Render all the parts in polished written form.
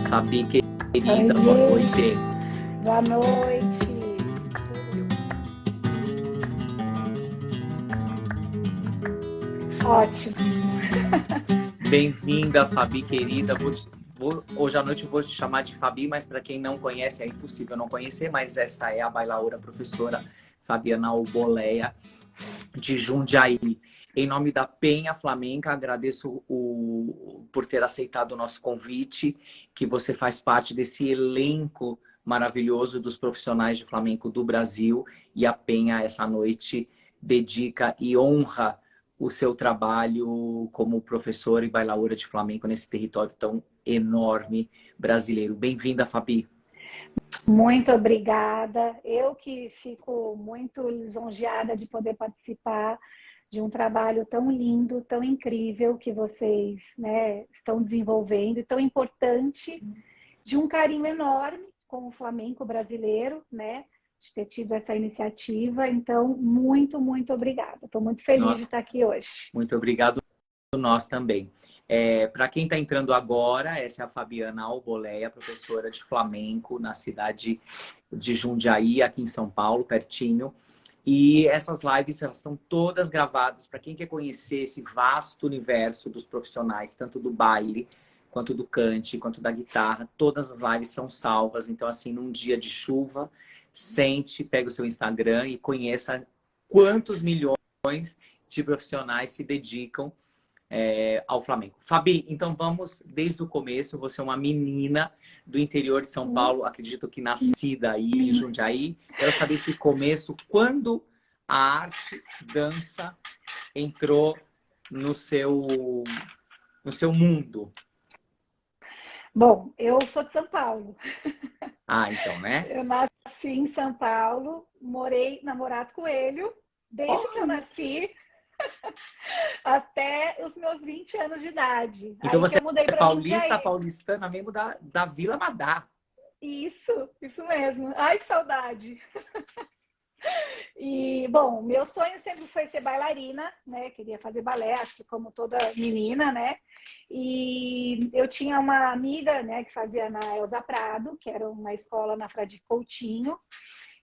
Fabi, querida, Oi, boa noite. boa noite. Ótimo. Bem-vinda, Fabi, querida. Hoje à noite eu vou te chamar de Fabi, mas para quem não conhece, é impossível não conhecer, mas esta é a bailaora professora Fabiana Alboleia, de Jundiaí. Em nome da Penha Flamenca, agradeço por ter aceitado o nosso convite, que você faz parte desse elenco maravilhoso dos profissionais de flamenco do Brasil, e a Penha, essa noite, dedica e honra o seu trabalho como professora e bailaora de flamenco nesse território tão enorme brasileiro. Bem-vinda, Fabi. Muito obrigada. Eu que fico muito lisonjeada de poder participar de um trabalho tão lindo, tão incrível que vocês, né, estão desenvolvendo e tão importante, de um carinho enorme com o flamenco brasileiro, né, de ter tido essa iniciativa. Então, muito, muito obrigada. Estou muito feliz de Nossa, estar aqui hoje. muito obrigado. Nós também. Para quem está entrando agora, essa é a Fabiana Alboleia, professora de flamenco na cidade de Jundiaí, aqui em São Paulo, pertinho. E essas lives, elas estão todas gravadas para quem quer conhecer esse vasto universo dos profissionais, tanto do baile, quanto do cante, quanto da guitarra. Todas as lives são salvas. Então, assim, num dia de chuva, sente, pega o seu Instagram e conheça quantos milhões de profissionais se dedicam ao Flamengo. Fabi, então vamos desde o começo. Você é uma menina do interior de São Paulo, acredito que nascida aí em Jundiaí. Quero saber esse começo, quando a arte, dança entrou no seu mundo. Bom, eu sou de São Paulo. Ah, então, né? Eu nasci em São Paulo, morei na Morato Coelho, desde que eu Olha. nasci até os meus 20 anos de idade. Então Aí que você eu mudei é para paulista, Jundiaí. paulistana mesmo da Vila Madá. Isso mesmo. Ai, que saudade. E, bom, meu sonho sempre foi ser bailarina, né? Queria fazer balé, acho que como toda menina, né? E eu tinha uma amiga, né, que fazia na Elza Prado, que era uma escola na Fradique Coutinho,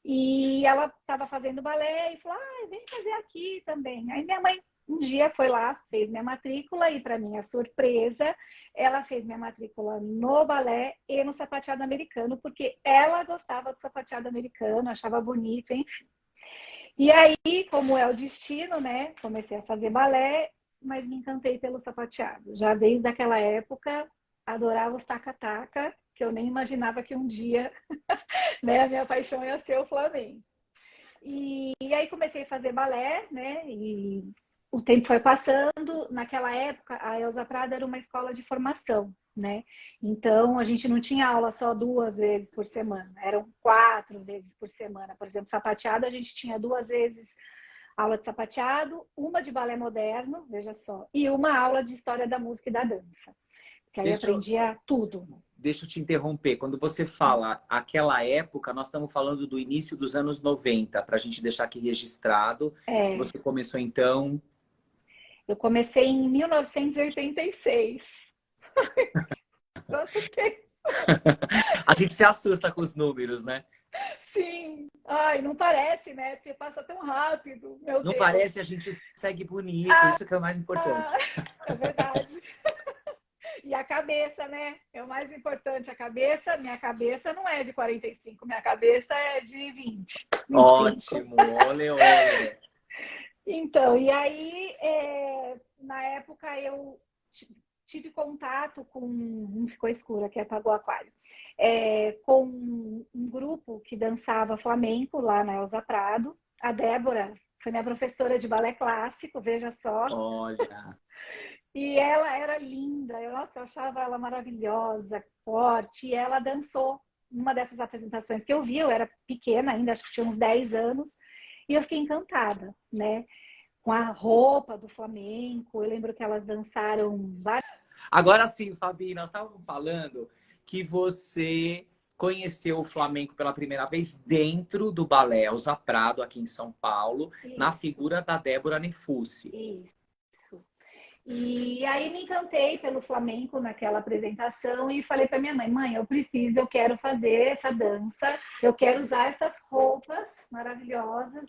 e ela estava fazendo balé e falou: ah, vem fazer aqui também. Aí minha mãe um dia foi lá, fez minha matrícula e, para minha surpresa, ela fez minha matrícula no balé e no sapateado americano, porque ela gostava do sapateado americano, achava bonito, enfim. E aí, como é o destino, né? Comecei a fazer balé, mas me encantei pelo sapateado. Já desde aquela época, adorava os taca-taca, que eu nem imaginava que um dia, né, a minha paixão ia ser o flamenco. E aí comecei a fazer balé, né? E o tempo foi passando. Naquela época, a Elza Prada era uma escola de formação, né? Então, a gente não tinha aula só 2 vezes por semana, eram 4 vezes por semana. Por exemplo, sapateado, a gente tinha 2 vezes aula de sapateado, uma de balé moderno, veja só, e uma aula de história da música e da dança, que aí Deixa eu, aprendia tudo. Deixa eu te interromper. Quando você fala aquela época, nós estamos falando do início dos anos 90, para a gente deixar aqui registrado que É, você começou, então... eu comecei em 1986. Quanto tempo? A gente se assusta com os números, né? Sim. Ai, não parece, né? Porque passa tão rápido, meu Não Deus. parece, a gente segue bonito, Ah, isso que é o mais importante. é verdade. E a cabeça, né? É o mais importante, a cabeça. Minha cabeça não é de 45, minha cabeça é de 20, 25. Ótimo, ole, ole. Então, e aí, na época, eu tive contato com. Não ficou escuro, aqui apagou o aquário. Com um grupo que dançava flamenco lá na Elza Prado. A Débora foi minha professora de balé clássico, veja só. Olha, E ela era linda, nossa, eu achava ela maravilhosa, forte. E ela dançou numa dessas apresentações que eu vi, eu era pequena ainda, acho que tinha uns 10 anos. E eu fiquei encantada, né? Com a roupa do flamenco. Eu lembro que elas dançaram várias. Agora sim, Fabi, nós estávamos falando que você conheceu o flamenco pela primeira vez dentro do Balé Elza Prado, aqui em São Paulo, na Isso, figura da Débora Nefusi. isso. E aí me encantei pelo flamenco naquela apresentação e falei para minha mãe, mãe, eu quero fazer essa dança, eu quero usar essas roupas maravilhosas,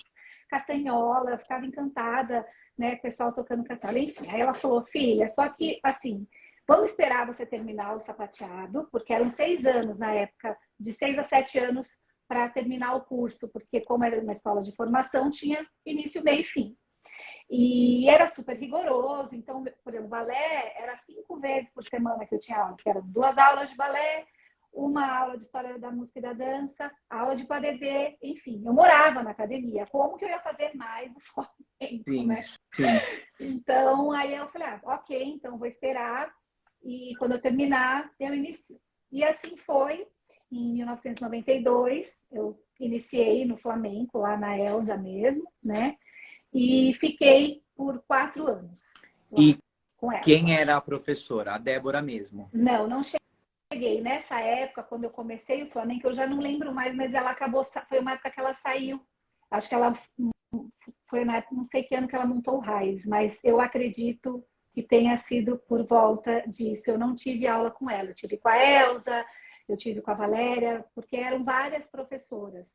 castanhola, eu ficava encantada, né, o pessoal tocando castanhola, enfim. Aí ela falou, filha, só que assim, vamos esperar você terminar o sapateado, porque eram 6 anos na época, de 6 a 7 anos para terminar o curso, porque como era uma escola de formação, tinha início, meio e fim. E era super rigoroso, então, por exemplo, balé era 5 vezes por semana que eu tinha aula, que eram 2 aulas de balé, uma aula de história da música e da dança, aula de padedê, enfim, eu morava na academia. Como que eu ia fazer mais o flamenco, Sim, né? sim. Então, aí eu falei, ok, então vou esperar e quando eu terminar, eu inicio. E assim foi, em 1992, eu iniciei no flamenco, lá na Elza mesmo, né? E fiquei por 4 anos lá E com ela. quem era a professora? A Débora mesmo. Não cheguei. Nessa época, quando eu comecei o flamenco, eu já não lembro mais, mas ela acabou, foi uma época que ela saiu. Acho que ela foi na época, não sei que ano que ela montou o Raiz, mas eu acredito que tenha sido por volta disso. Eu não tive aula com ela, eu tive com a Elza, eu tive com a Valéria, porque eram várias professoras,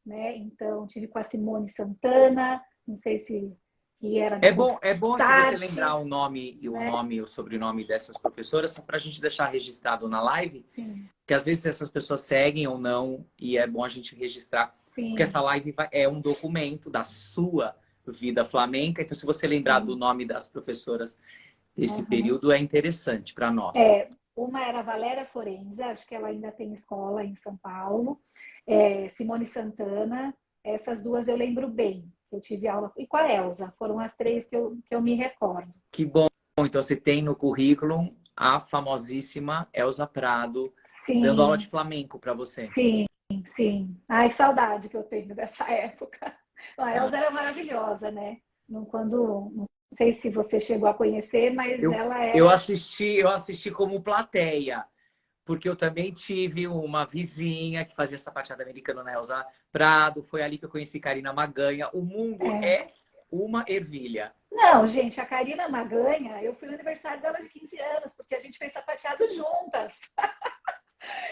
né? Então, tive com a Simone Santana, não sei se que era do É bom se você Boxarte, lembrar né? o sobrenome dessas professoras, só para a gente deixar registrado na live, Sim, que às vezes essas pessoas seguem ou não, e é bom a gente registrar, porque sim, essa live é um documento da sua vida flamenca, então se você lembrar do sim. nome das professoras desse Uhum. período, é interessante para nós. É, uma era a Valéria Forenza, acho que ela ainda tem escola em São Paulo. Simone Santana, essas duas eu lembro bem. Eu tive aula. E com a Elza, foram as três que eu me recordo. Que bom, então você tem no currículo a famosíssima Elza Prado dando aula de Sim, flamenco para você. sim, sim. Ai, que saudade que eu tenho dessa época. A Ah, Elza era maravilhosa, né? Não sei se você chegou a conhecer, mas Eu, ela era. eu assisti como plateia, porque eu também tive uma vizinha que fazia sapateado americano na Elza Prado. Foi ali que eu conheci Karina Maganha. O mundo É. é uma ervilha. Não, gente, a Karina Maganha, eu fui no aniversário dela de 15 anos, porque a gente fez sapateado juntas.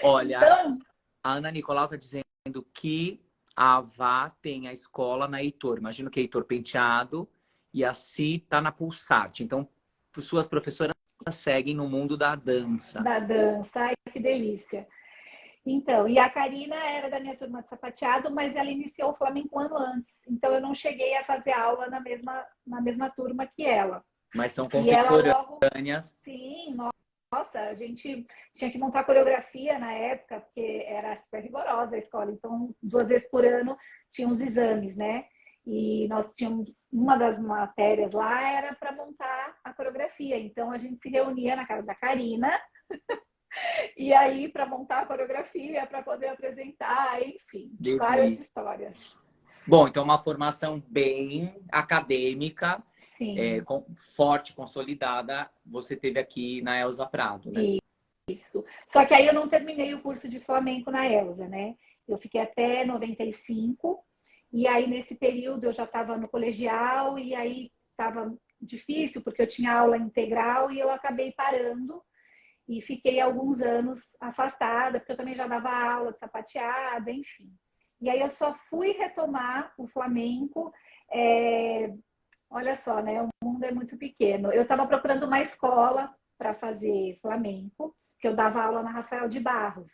Olha, Então, a Ana Nicolau está dizendo que a Avá tem a escola na Heitor. Imagino que é Heitor Penteado e a Si está na Pulsarte. Então, suas professoras seguem no mundo da dança. da dança, ai, que delícia. Então, e a Karina era da minha turma de sapateado, mas ela iniciou o flamenco um ano antes. Então, eu não cheguei a fazer aula na mesma turma que ela. Mas são E ela logo, contemporâneas. sim, nossa, a gente tinha que montar coreografia na época, porque era super rigorosa a escola. Então, 2 vezes por ano tinha os exames, né? E nós tínhamos uma das matérias lá era para montar a coreografia. Então, a gente se reunia na casa da Karina e aí para montar a coreografia, para poder apresentar, enfim, várias Delícia. histórias. Bom, então uma formação bem acadêmica, Sim, forte, consolidada, você teve aqui na Elza Prado, né? isso. Só que aí eu não terminei o curso de flamenco na Elza, né? Eu fiquei até 95, e aí nesse período eu já estava no colegial, e aí estava difícil, porque eu tinha aula integral e eu acabei parando e fiquei alguns anos afastada, porque eu também já dava aula de sapateada, enfim. E aí eu só fui retomar o flamenco, é, olha só, né? O mundo é muito pequeno. Eu estava procurando uma escola para fazer flamenco, que eu dava aula na Rafael de Barros,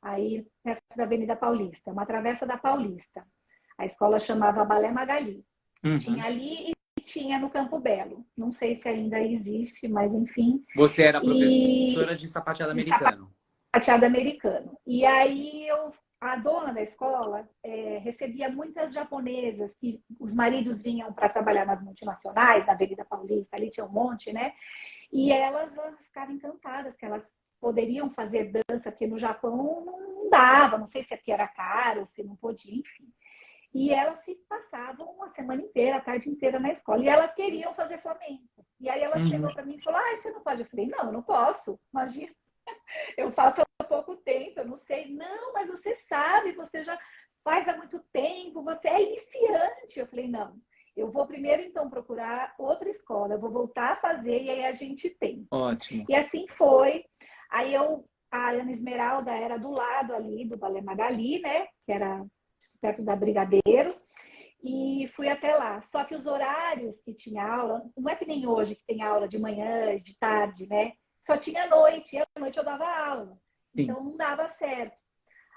aí perto da Avenida Paulista, uma travessa da Paulista. A escola chamava Balé Magali. Tinha Uhum. ali e tinha no Campo Belo. Não sei se ainda existe, mas enfim. Você era E professora de sapateado de americano. sapateado americano. E aí a dona da escola recebia muitas japonesas que os maridos vinham para trabalhar nas multinacionais, na Avenida Paulista, ali tinha um monte, né? E elas ficavam encantadas que elas poderiam fazer dança, porque no Japão não dava, não sei se aqui era caro, se não podia, enfim. E elas passavam uma semana inteira, a tarde inteira na escola. E elas queriam fazer flamenco. E aí ela Uhum. chegou para mim e falou, ah, você não pode? Eu falei, não, eu não posso, imagina. Eu faço há pouco tempo, eu não sei. Não, mas você sabe, você já faz há muito tempo, você é iniciante. Eu falei, não, eu vou primeiro então procurar outra escola, eu vou voltar a fazer e aí a gente tem. Ótimo. E assim foi. Aí a Ana Esmeralda era do lado ali do Balé Magali, né? Que era perto da Brigadeiro. E fui até lá. Só que os horários que tinha aula, não é que nem hoje, que tem aula de manhã, de tarde, né? Só tinha noite, e à noite eu dava aula. Sim. Então não dava certo.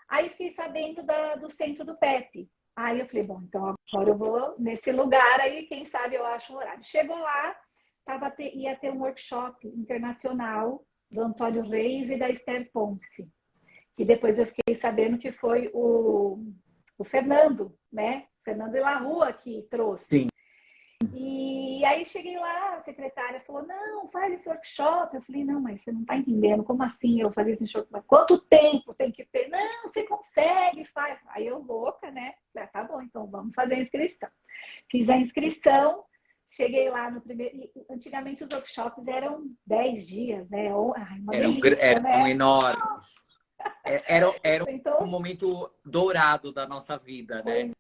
Aí fiquei sabendo do centro do PEP. Aí eu falei, bom, então agora eu vou nesse lugar aí, quem sabe eu acho um horário. Chegou lá, ia ter um workshop internacional do Antônio Reis e da Esther Ponce. Que depois eu fiquei sabendo que foi o Fernando, né? Fernando de la Rua que trouxe. Sim. E aí cheguei lá, a secretária falou, não, faz esse workshop. Eu falei, não, mas você não está entendendo, como assim eu fazer esse workshop? Quanto tempo tem que ter? Não, você consegue, faz. Aí eu louca, né? Falei, tá bom, então vamos fazer a inscrição. Fiz a inscrição, cheguei lá no primeiro... Antigamente os workshops eram 10 dias, né? Ai, uma delícia, Eram né? enormes. Era um Então, momento dourado da nossa vida, né?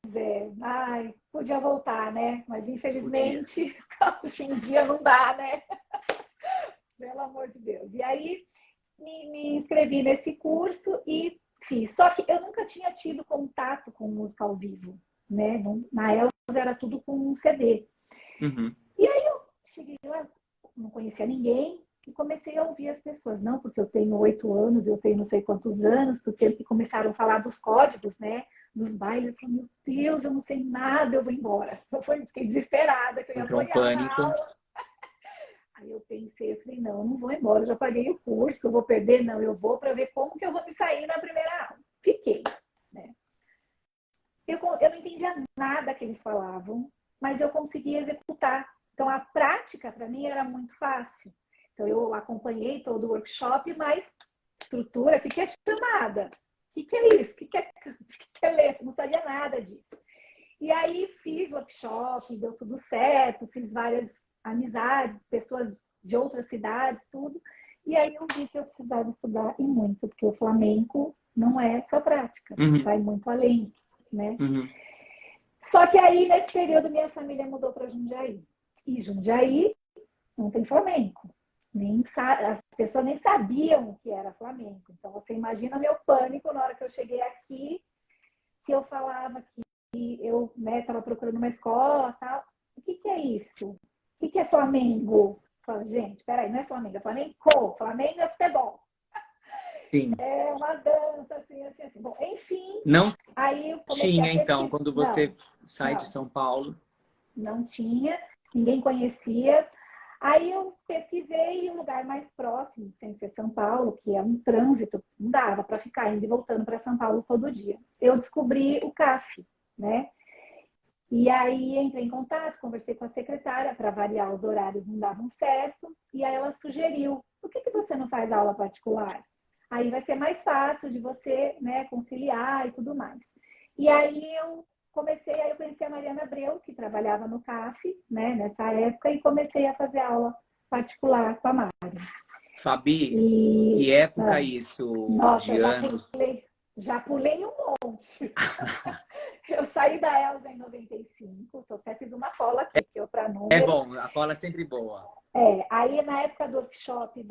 pois é, ai, podia voltar, né? Mas Podia. infelizmente, hoje em dia não dá, né? Pelo amor de Deus. E aí me inscrevi nesse curso e fiz. Só que eu nunca tinha tido contato com música ao vivo, né? Na Elza era tudo com um CD. Uhum. E aí eu cheguei lá, não conhecia ninguém, e comecei a ouvir as pessoas. Não, porque eu tenho 8 anos, eu tenho não sei quantos anos, porque começaram a falar dos códigos, né? Nos bailes. Eu falei, meu Deus, eu não sei nada, eu vou embora. Eu fiquei desesperada, que eu ia Entrou um apanhar na pânico. aula. Aí eu pensei, eu falei, não, eu não vou embora, eu já paguei o curso, eu vou perder? Não, eu vou para ver como que eu vou me sair na primeira aula. Fiquei, né? Eu não entendia nada que eles falavam, mas eu conseguia executar. Então, a prática, para mim, era muito fácil. Então, eu acompanhei todo o workshop, mas estrutura, o que é chamada? O que é isso? O que é letra? Não sabia nada disso. E aí, fiz workshop, deu tudo certo, fiz várias amizades, pessoas de outras cidades, tudo. E aí, eu vi que eu precisava estudar e muito, porque o flamenco não é só prática, Uhum. vai muito além, né? Uhum. Só que aí, nesse período, minha família mudou para Jundiaí. E Jundiaí não tem flamenco. As pessoas nem sabiam o que era flamenco. Então, você imagina meu pânico na hora que eu cheguei aqui, que eu falava que eu estava procurando uma escola tal. O que é isso? O que é Flamengo? Eu falo, gente, peraí, não é Flamengo, é Flamengo. Flamengo é futebol. Sim. É uma dança, assim, assim, assim. Bom, enfim, Não aí eu comecei a tinha, então, pesquisar. quando você Não, sai de não. São Paulo. Não tinha, ninguém conhecia. Aí eu pesquisei e o lugar mais próximo, sem ser São Paulo, que é um trânsito, não dava para ficar indo e voltando para São Paulo todo dia. Eu descobri o CAF, né? E aí entrei em contato, conversei com a secretária, para variar os horários não davam certo, e aí ela sugeriu, por que você não faz aula particular? Aí vai ser mais fácil de você, né, conciliar e tudo mais. E aí eu conheci a Mariana Abreu, que trabalhava no CAF, né, nessa época, e comecei a fazer aula particular com a Mari. Fabi, que E, época isso nossa, de anos? já pulei um monte. Eu saí da Elza em 95, até fiz uma cola aqui, que eu para É número. bom, a cola é sempre boa. Aí na época do workshop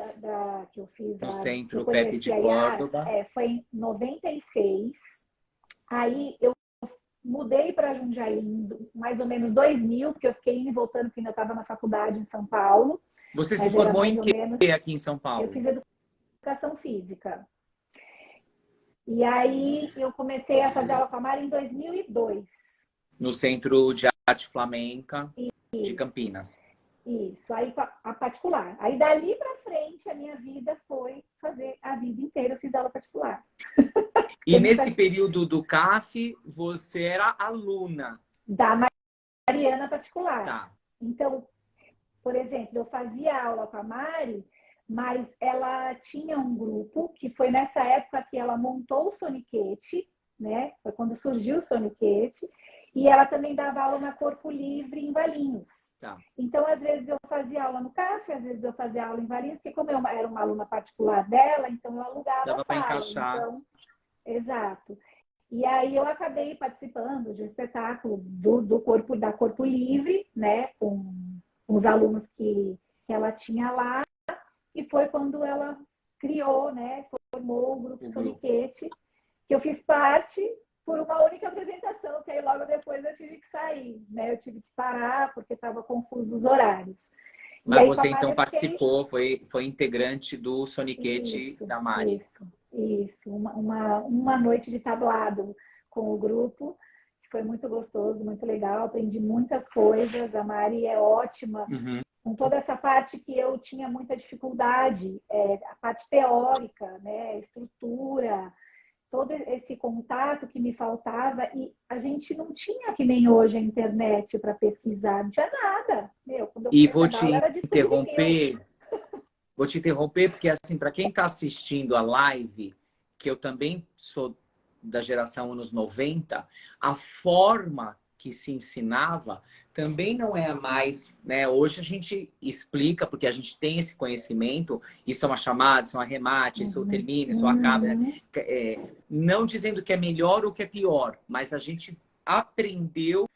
que eu fiz, No que eu centro Pepe de conheci a Yara, Córdoba. foi em 96. Aí eu mudei para Jundiaí em mais ou menos 2000, porque eu fiquei indo e voltando, porque ainda estava na faculdade em São Paulo, Você se mas era formou mais em ou quê menos. aqui em São Eu Paulo? fiz educação física. E aí eu comecei a fazer aula com a Mari em 2002. No Centro de Arte Flamenca de Isso. Campinas. Isso, aí a particular. Aí dali para frente a minha vida foi fazer a vida inteira, eu fiz aula particular. E nesse período do CAF, você era aluna. Da Mariana particular. Tá. Então, por exemplo, eu fazia aula com a Mari, mas ela tinha um grupo que foi nessa época que ela montou o Soniquete, né? Foi quando surgiu o Soniquete, e ela também dava aula na Corpo Livre em Valinhos. Tá. Então, às vezes eu fazia aula no CAF, às vezes eu fazia aula em Valinhos, porque como eu era uma aluna particular dela, então eu alugava a Dava para sala. encaixar. Então, exato. E aí eu acabei participando de um espetáculo da Corpo Livre, né, com os alunos que ela tinha lá, e foi quando ela criou, né, formou o grupo Soniquete, que eu fiz parte por uma única apresentação, que aí logo depois eu tive que sair, né? Eu tive que parar porque estava confuso os horários. Mas você então participou, foi integrante do Soniquete da Mari. Isso. Uma noite de tablado com o grupo, que foi muito gostoso, muito legal. Aprendi muitas coisas. A Mari é ótima com toda essa parte que eu tinha muita dificuldade, a parte teórica, né? Estrutura, todo esse contato que me faltava, e a gente não tinha que nem hoje a internet para pesquisar, não tinha nada. Quando eu E comecei vou a dar aula, te era disco de interromper, vinil. porque assim, para quem está assistindo a live, que eu também sou da geração anos 90, a forma que se ensinava também não é a mais, né? Hoje a gente explica, porque a gente tem esse conhecimento, isso é uma chamada, isso é um arremate, isso termina, isso acaba, né? Não dizendo que é melhor ou que é pior, mas a gente aprendeu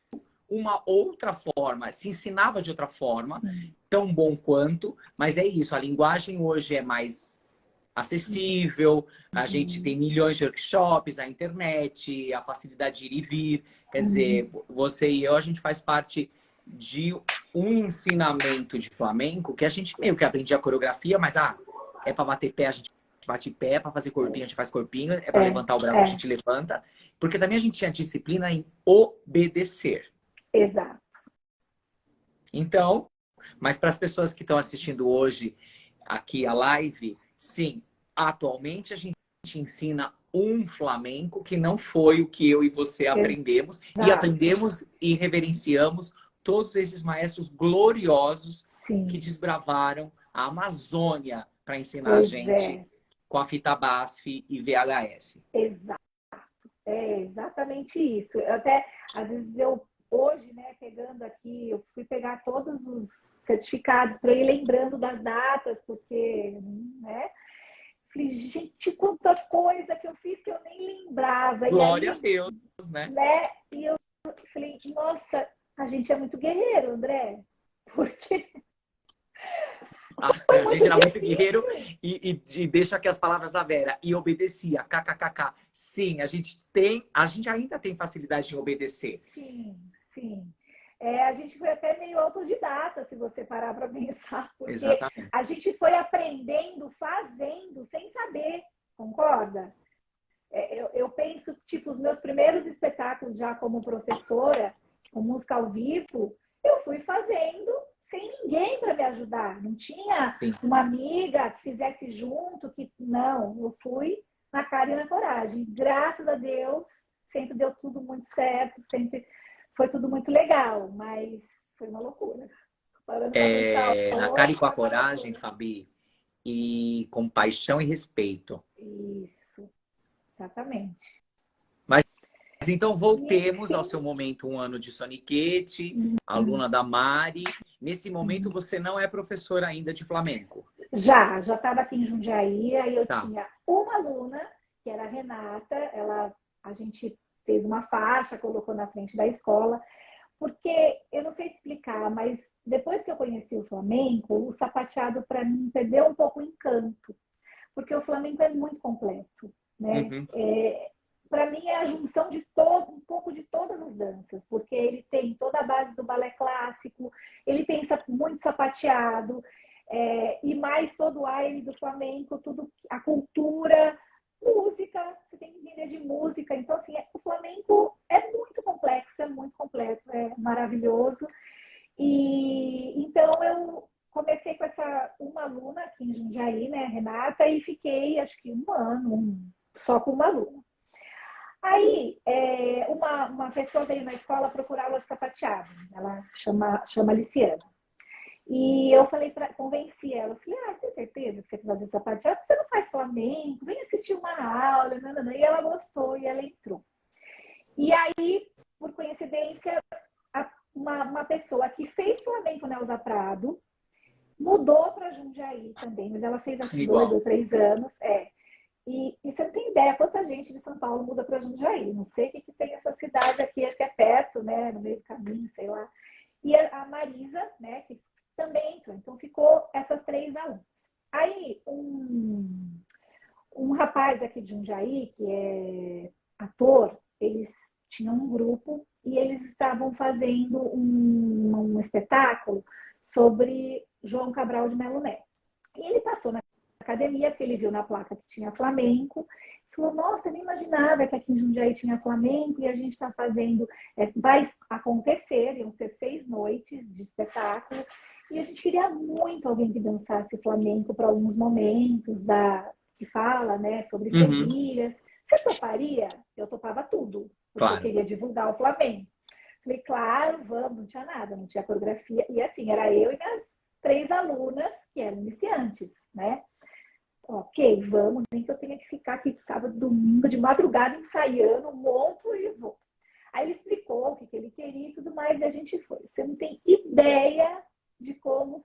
uma outra forma, se ensinava de outra forma, tão bom quanto, mas é isso, a linguagem hoje é mais acessível, a gente tem milhões de workshops, a internet, a facilidade de ir e vir. Quer dizer, você e eu, a gente faz parte de um ensinamento de flamenco que a gente meio que aprende a coreografia, mas é para bater pé, a gente bate pé, para fazer corpinho, a gente faz corpinho, é para levantar o braço, a gente levanta. Porque também a gente tinha disciplina em obedecer. Exato. Então, mas para as pessoas que estão assistindo hoje aqui a live, sim, atualmente a gente ensina um flamenco que não foi o que eu e você aprendemos. E aprendemos e reverenciamos todos esses maestros gloriosos que desbravaram a Amazônia para ensinar a gente com a fita BASF e VHS. Exato. É exatamente isso. Às vezes hoje, né, pegando aqui, eu fui pegar todos os certificados para ir lembrando das datas, porque, né? Falei, gente, quanta coisa que eu fiz que eu nem lembrava. Glória a Deus, né? E eu falei, nossa, a gente é muito guerreiro, André. Porque a gente era muito guerreiro e deixa aqui as palavras da Vera. E obedecia, kkkk. Sim, a gente ainda tem facilidade em obedecer. Sim. A gente foi até meio autodidata, se você parar para pensar, porque Exatamente. a gente foi aprendendo, fazendo, sem saber, concorda? Eu penso, tipo, os meus primeiros espetáculos já como professora, com música ao vivo, eu fui fazendo sem ninguém para me ajudar. Não tinha uma amiga que fizesse junto, não, eu fui na cara e na coragem. Graças a Deus, sempre deu tudo muito certo, sempre foi tudo muito legal, mas foi uma loucura. Na cara e com a coragem, Fabi, e com paixão e respeito. Isso, exatamente. Mas então voltemos ao seu momento, um ano de Soniquete, aluna da Mari. Nesse momento você não é professora ainda de flamenco? Já estava aqui em Jundiaí, aí eu tinha uma aluna, que era a Renata, a gente fez uma faixa, colocou na frente da escola, porque eu não sei te explicar, mas depois que eu conheci o flamenco, o sapateado para mim perdeu um pouco o encanto, porque o flamenco é muito completo, né? Para mim é a junção de um pouco de todas as danças, porque ele tem toda a base do balé clássico, ele tem muito sapateado, e mais todo o aire do flamenco, tudo, a cultura, música, você tem que entender de música. Então, assim, o flamenco é muito complexo, é muito completo, é maravilhoso. E então eu comecei com uma aluna aqui em Jundiaí, né, Renata, e fiquei acho que um ano só com uma aluna. Aí, uma pessoa veio na escola procurar aula de sapateado, ela chama Liciana. E eu convenci ela, falei, você tem certeza que você quer fazer sapateado? Você não faz flamenco, vem assistir uma aula, não. E ela gostou e ela entrou. E aí, por coincidência, uma pessoa que fez flamenco na Elza Prado, mudou para Jundiaí também, mas ela fez acho que 2 ou 3 anos. E você não tem ideia quanta gente de São Paulo muda para Jundiaí. Não sei o que tem essa cidade aqui, acho que é perto, né? No meio do caminho, sei lá. E a Marisa, né? Que também entrou. Então ficou essas 3 alunas. Aí um rapaz aqui de Jundiaí, que é ator, eles tinham um grupo e eles estavam fazendo um espetáculo sobre João Cabral de Melo Neto. E ele passou na academia, porque ele viu na placa que tinha flamenco, falou, nossa, eu nem imaginava que aqui em Jundiaí tinha flamenco e a gente está fazendo, vai acontecer, iam ser 6 noites de espetáculo, e a gente queria muito alguém que dançasse flamenco para alguns momentos, que fala, né, sobre Sevilhas. Você toparia? Eu topava tudo, porque eu queria divulgar o flamenco. Falei, claro, vamos, não tinha nada, não tinha coreografia, e assim, era eu e minhas 3 alunas, que eram iniciantes, né? Ok, vamos, nem que eu tenha que ficar aqui de sábado, domingo, de madrugada ensaiando, monto e vou. Aí ele explicou o que ele queria e tudo mais, e a gente foi. Você não tem ideia de como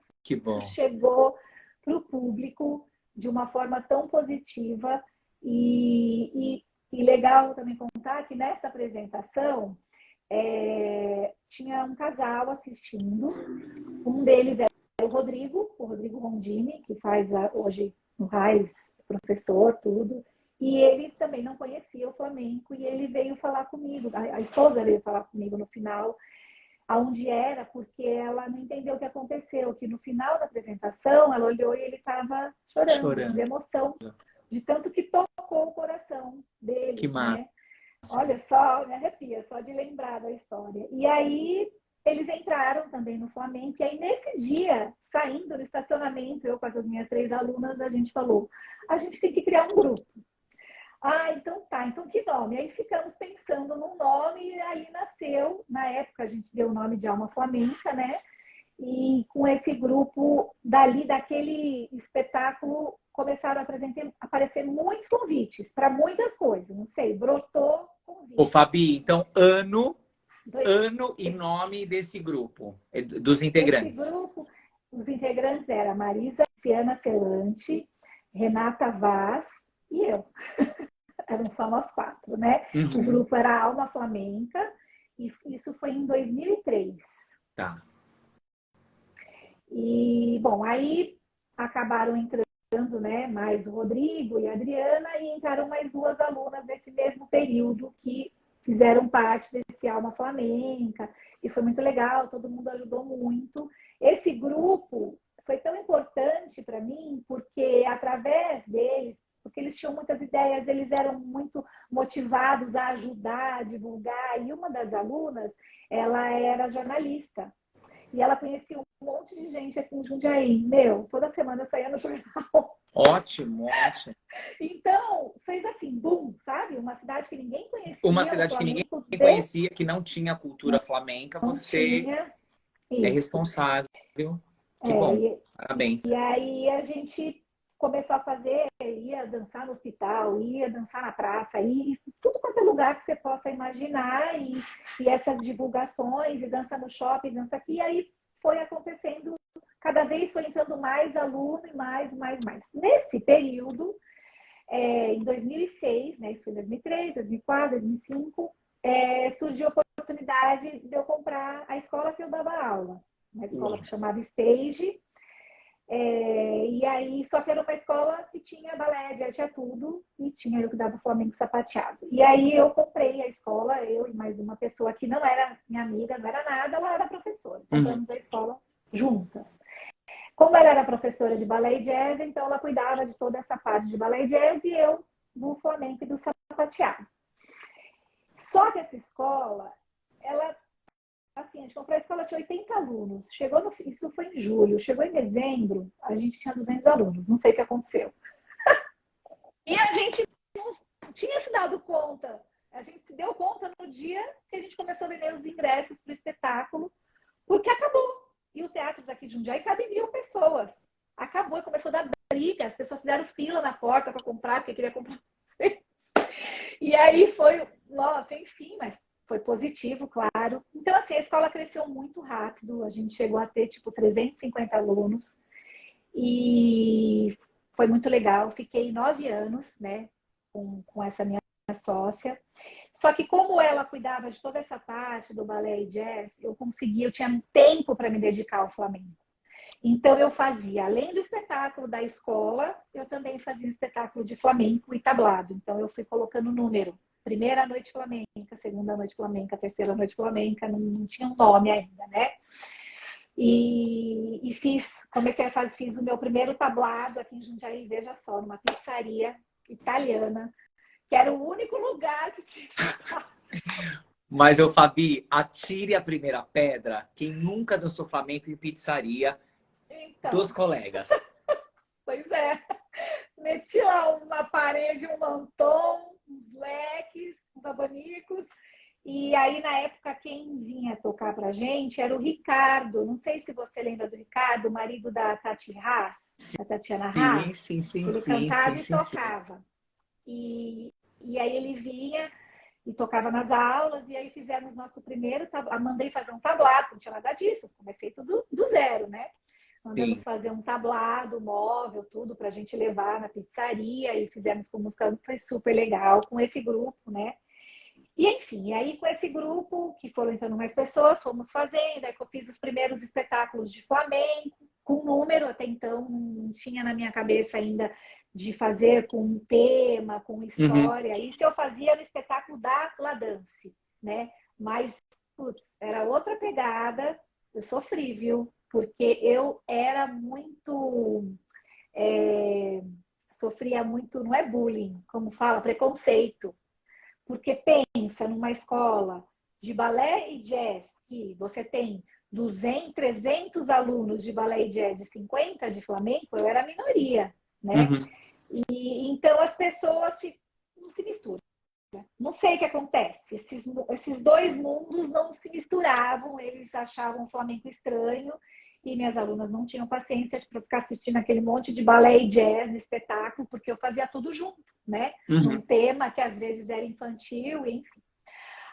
chegou para o público de uma forma tão positiva e legal também contar que nessa apresentação tinha um casal assistindo, um deles era o Rodrigo Rondini, que faz hoje no RAIS, professor, tudo. E ele também não conhecia o flamenco e ele veio falar comigo, a esposa veio falar comigo no final, aonde era, porque ela não entendeu o que aconteceu, que no final da apresentação ela olhou e ele estava chorando de emoção, de tanto que tocou o coração dele. Que massa. Né? Olha só, me arrepia só de lembrar da história. E aí eles entraram também no Flamengo, e aí nesse dia, saindo do estacionamento, eu com as minhas 3 alunas, a gente falou, a gente tem que criar um grupo. Ah, então tá, então que nome? Aí ficamos pensando num nome, e aí nasceu, na época a gente deu o nome de Alma Flamenca, né? E com esse grupo, daquele espetáculo, começaram a aparecer muitos convites para muitas coisas, não sei, brotou convite. Ô, Fabi, então ano e nome desse grupo, dos integrantes. Esse grupo, os integrantes eram Marisa Luciana Celante, Renata Vaz e eu. Eram só nós 4, né? O grupo era Alma Flamenca e isso foi em 2003. Tá. E, bom, aí acabaram entrando, né, mais o Rodrigo e a Adriana e entraram mais 2 alunas nesse mesmo período que fizeram parte desse Alma Flamenca e foi muito legal, todo mundo ajudou muito. Esse grupo foi tão importante para mim porque através deles, porque eles tinham muitas ideias, eles eram muito motivados a ajudar, a divulgar, e uma das alunas, ela era jornalista. E ela conhecia um monte de gente aqui em Jundiaí. Toda semana eu saía no jornal. Ótimo, ótimo. Então, fez assim, boom, sabe? Uma cidade que ninguém conhecia. Uma cidade que ninguém conhecia, que não tinha cultura flamenca, você é responsável. Que bom, parabéns. E aí a gente começou a fazer, ia dançar no hospital, ia dançar na praça, e tudo quanto é lugar que você possa imaginar, e essas divulgações, e dança no shopping, dança aqui, e aí foi acontecendo, cada vez foi entrando mais aluno, e mais. Nesse período, em 2006, né, isso foi 2003, 2004, 2005, surgiu a oportunidade de eu comprar a escola que eu dava aula, uma escola que chamava Stage. E aí, só que era uma escola que tinha balé, jazz, tinha tudo, e tinha eu que dava Flamengo sapateado. E aí eu comprei a escola, eu e mais uma pessoa que não era minha amiga, não era nada, ela era professora. Compramos a escola juntas. Como ela era professora de balé e jazz, então ela cuidava de toda essa parte de balé e jazz e eu do Flamengo e do sapateado. Só que essa escola, ela... Assim, a gente comprou a escola, tinha 80 alunos. Isso foi em julho. Chegou em dezembro, a gente tinha 200 alunos. Não sei o que aconteceu. E a gente não tinha se dado conta. A gente se deu conta no dia que a gente começou a vender os ingressos para o espetáculo, porque acabou. E o teatro daqui de Jundiaí cabe 1.000 pessoas. Acabou e começou a dar briga. As pessoas fizeram fila na porta para comprar, porque queria comprar. E aí foi, nossa, enfim, mas foi positivo, claro. Então, assim, escola cresceu muito rápido, a gente chegou a ter, tipo, 350 alunos. E foi muito legal. Fiquei 9 anos, né, com essa minha sócia. Só que como ela cuidava de toda essa parte do balé e jazz, eu tinha tempo para me dedicar ao flamenco. Então eu fazia, além do espetáculo da escola, eu também fazia espetáculo de flamenco e tablado. Então eu fui colocando número. Primeira noite flamenca, segunda noite flamenca, terceira noite flamenca, não tinha um nome ainda, né? E fiz o meu primeiro tablado aqui em Jundiaí, veja só, numa pizzaria italiana, que era o único lugar que tinha espaço. Mas, eu, Fabi, atire a primeira pedra quem nunca dançou flamenco em pizzaria dos colegas. Pois é. Meti lá uma parede, um mantão, uns leques, uns abanicos. E aí, na época, quem vinha tocar pra gente era o Ricardo. Não sei se você lembra do Ricardo, marido da Tati Haas, da Tatiana Haas. Sim, Ele cantava e tocava. E aí ele vinha e tocava nas aulas, e aí fizemos nosso primeiro tablado. Mandei fazer um tablado, não tinha nada disso. Comecei tudo do zero, né? Mandamos fazer um tablado, móvel, tudo, pra gente levar na pizzaria, e fizemos com música, foi super legal, com esse grupo, né? E enfim, aí com esse grupo, que foram entrando mais pessoas, fomos fazendo, aí que eu fiz os primeiros espetáculos de flamenco, com número, até então não tinha na minha cabeça ainda de fazer com um tema, com história. Isso eu fazia no espetáculo da La Dance, né? Mas, putz, era outra pegada, eu sofri, viu? Porque eu era muito... sofria muito, não é bullying, como fala, preconceito. Porque pensa numa escola de balé e jazz, que você tem 200, 300 alunos de balé e jazz e 50 de flamenco, eu era a minoria, né? E então as pessoas não se misturam. Não sei o que acontece. Esses dois mundos não se misturavam, eles achavam o flamenco estranho, e minhas alunas não tinham paciência para ficar assistindo aquele monte de balé e jazz, espetáculo, porque eu fazia tudo junto, né? Num tema que às vezes era infantil, enfim.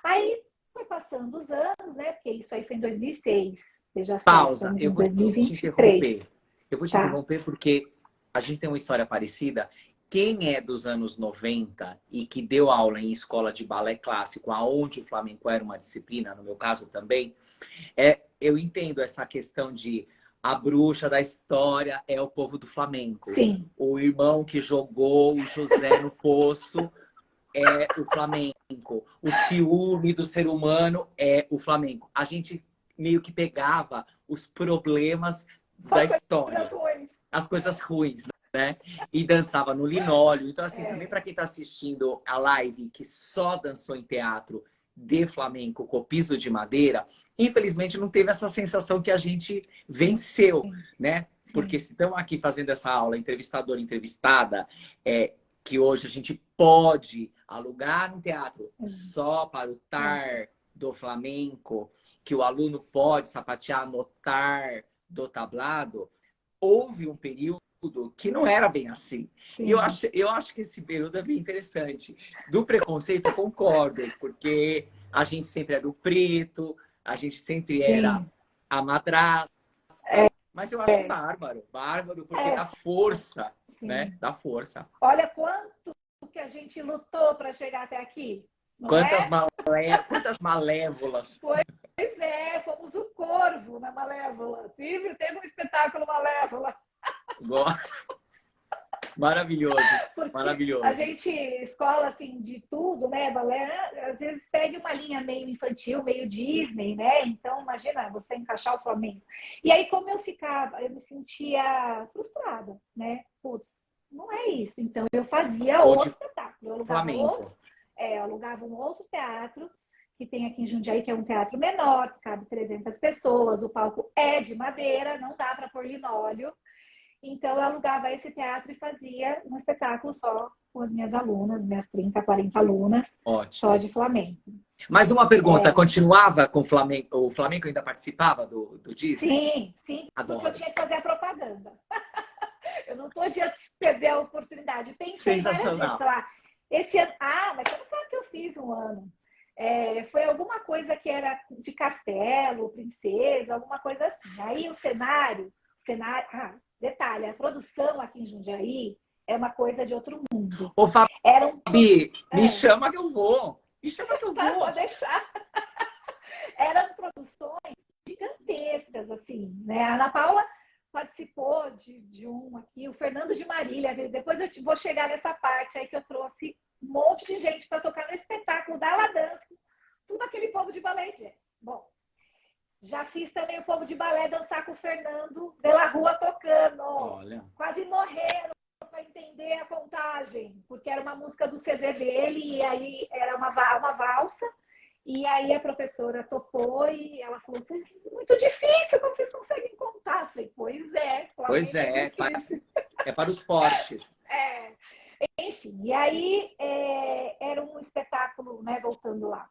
Aí foi passando os anos, né? Porque isso aí foi em 2006. Veja só, Pausa, eu em vou te 2023. interromper. Eu vou te interromper porque a gente tem uma história parecida. Quem é dos anos 90 e que deu aula em escola de balé clássico, aonde o flamenco era uma disciplina, no meu caso também, eu entendo essa questão de a bruxa da história é o povo do flamenco. Sim. O irmão que jogou o José no poço é o flamenco. O ciúme do ser humano é o flamenco. A gente meio que pegava os problemas da história, as coisas ruins, né? E dançava no linóleo. Então, assim, também para quem está assistindo a live que só dançou em teatro de flamenco com piso de madeira, infelizmente não teve essa sensação que a gente venceu, né? Porque se estão aqui fazendo essa aula, entrevistador, entrevistada, que hoje a gente pode alugar um teatro só para o tar do flamenco, que o aluno pode sapatear no tar do tablado, houve um período que não era bem assim. E eu acho que esse período é bem interessante. Do preconceito, eu concordo, porque a gente sempre era o preto, a gente sempre era a madrasta. Mas eu acho bárbaro, porque dá força, né? Dá força. Olha quanto que a gente lutou para chegar até aqui. Quantas malévolas. Pois é, fomos o corvo na Malévola. Teve um espetáculo Malévola. Maravilhoso, maravilhoso. A gente, escola assim, de tudo, né? Balé, às vezes segue uma linha meio infantil, meio Disney, né? Então, imagina você encaixar o flamenco. E aí, como eu me sentia frustrada, né? Putz, não é isso. Então, eu fazia outro espetáculo. Eu alugava um outro teatro, que tem aqui em Jundiaí, que é um teatro menor, que cabe 300 pessoas. O palco é de madeira, não dá para pôr linóleo. Então, eu alugava esse teatro e fazia um espetáculo só com as minhas alunas, minhas 30, 40 alunas, só de flamenco. Mais uma pergunta, continuava com o Flamengo? O Flamengo ainda participava do Disney? Sim, porque eu tinha que fazer a propaganda. Eu não podia perder a oportunidade. Pensei várias vezes, esse ano... mas você não sabe que eu fiz um ano. Foi alguma coisa que era de castelo, princesa, alguma coisa assim. Aí o cenário, detalhe, a produção aqui em Jundiaí é uma coisa de outro mundo. Ô, Era um... Fabi, me chama que eu vou. Me chama que eu vou. Pode deixar. Eram produções gigantescas, assim, né? A Ana Paula participou de um aqui, o Fernando de Marília. Depois eu vou chegar nessa parte aí que eu trouxe um monte de gente para tocar no espetáculo da Ladança, tudo aquele povo de balé jazz. Bom, já fiz também o povo de balé dançar com o Fernando de la Rua tocando. Olha. Quase morreram para entender a contagem, porque era uma música do CD dele e aí era uma valsa. E aí a professora topou e ela falou assim, muito difícil, como vocês conseguem contar? Eu falei, pois é. Pois é, é para os fortes. Enfim, e aí era um espetáculo, né, voltando lá,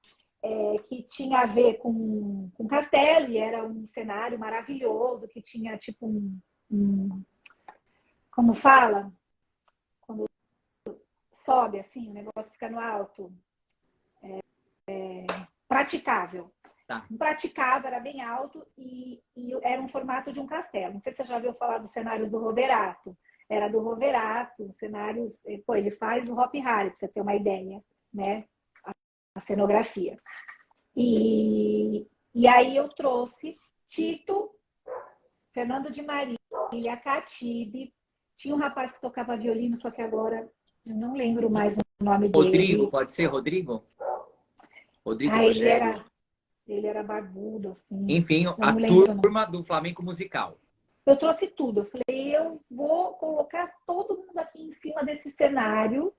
que tinha a ver com castelo, e era um cenário maravilhoso, que tinha tipo como fala? Quando sobe assim, o negócio fica no alto. Praticável. Tá. Praticável, era bem alto e era um formato de um castelo. Não sei se você já ouviu falar do cenário do Roverato. Era do Roverato, cenários... Pô, ele faz o Hop Harry, para você ter uma ideia, né? A cenografia. E aí eu trouxe Tito, Fernando de Marília, Catibe. Tinha um rapaz que tocava violino, só que agora eu não lembro mais o nome dele. Rodrigo, pode ser Rodrigo? Rodrigo Rogério. Ele era barbudo, assim. Enfim, a turma do Flamenco Musical. Eu trouxe tudo. Eu falei, eu vou colocar todo mundo aqui em cima desse cenário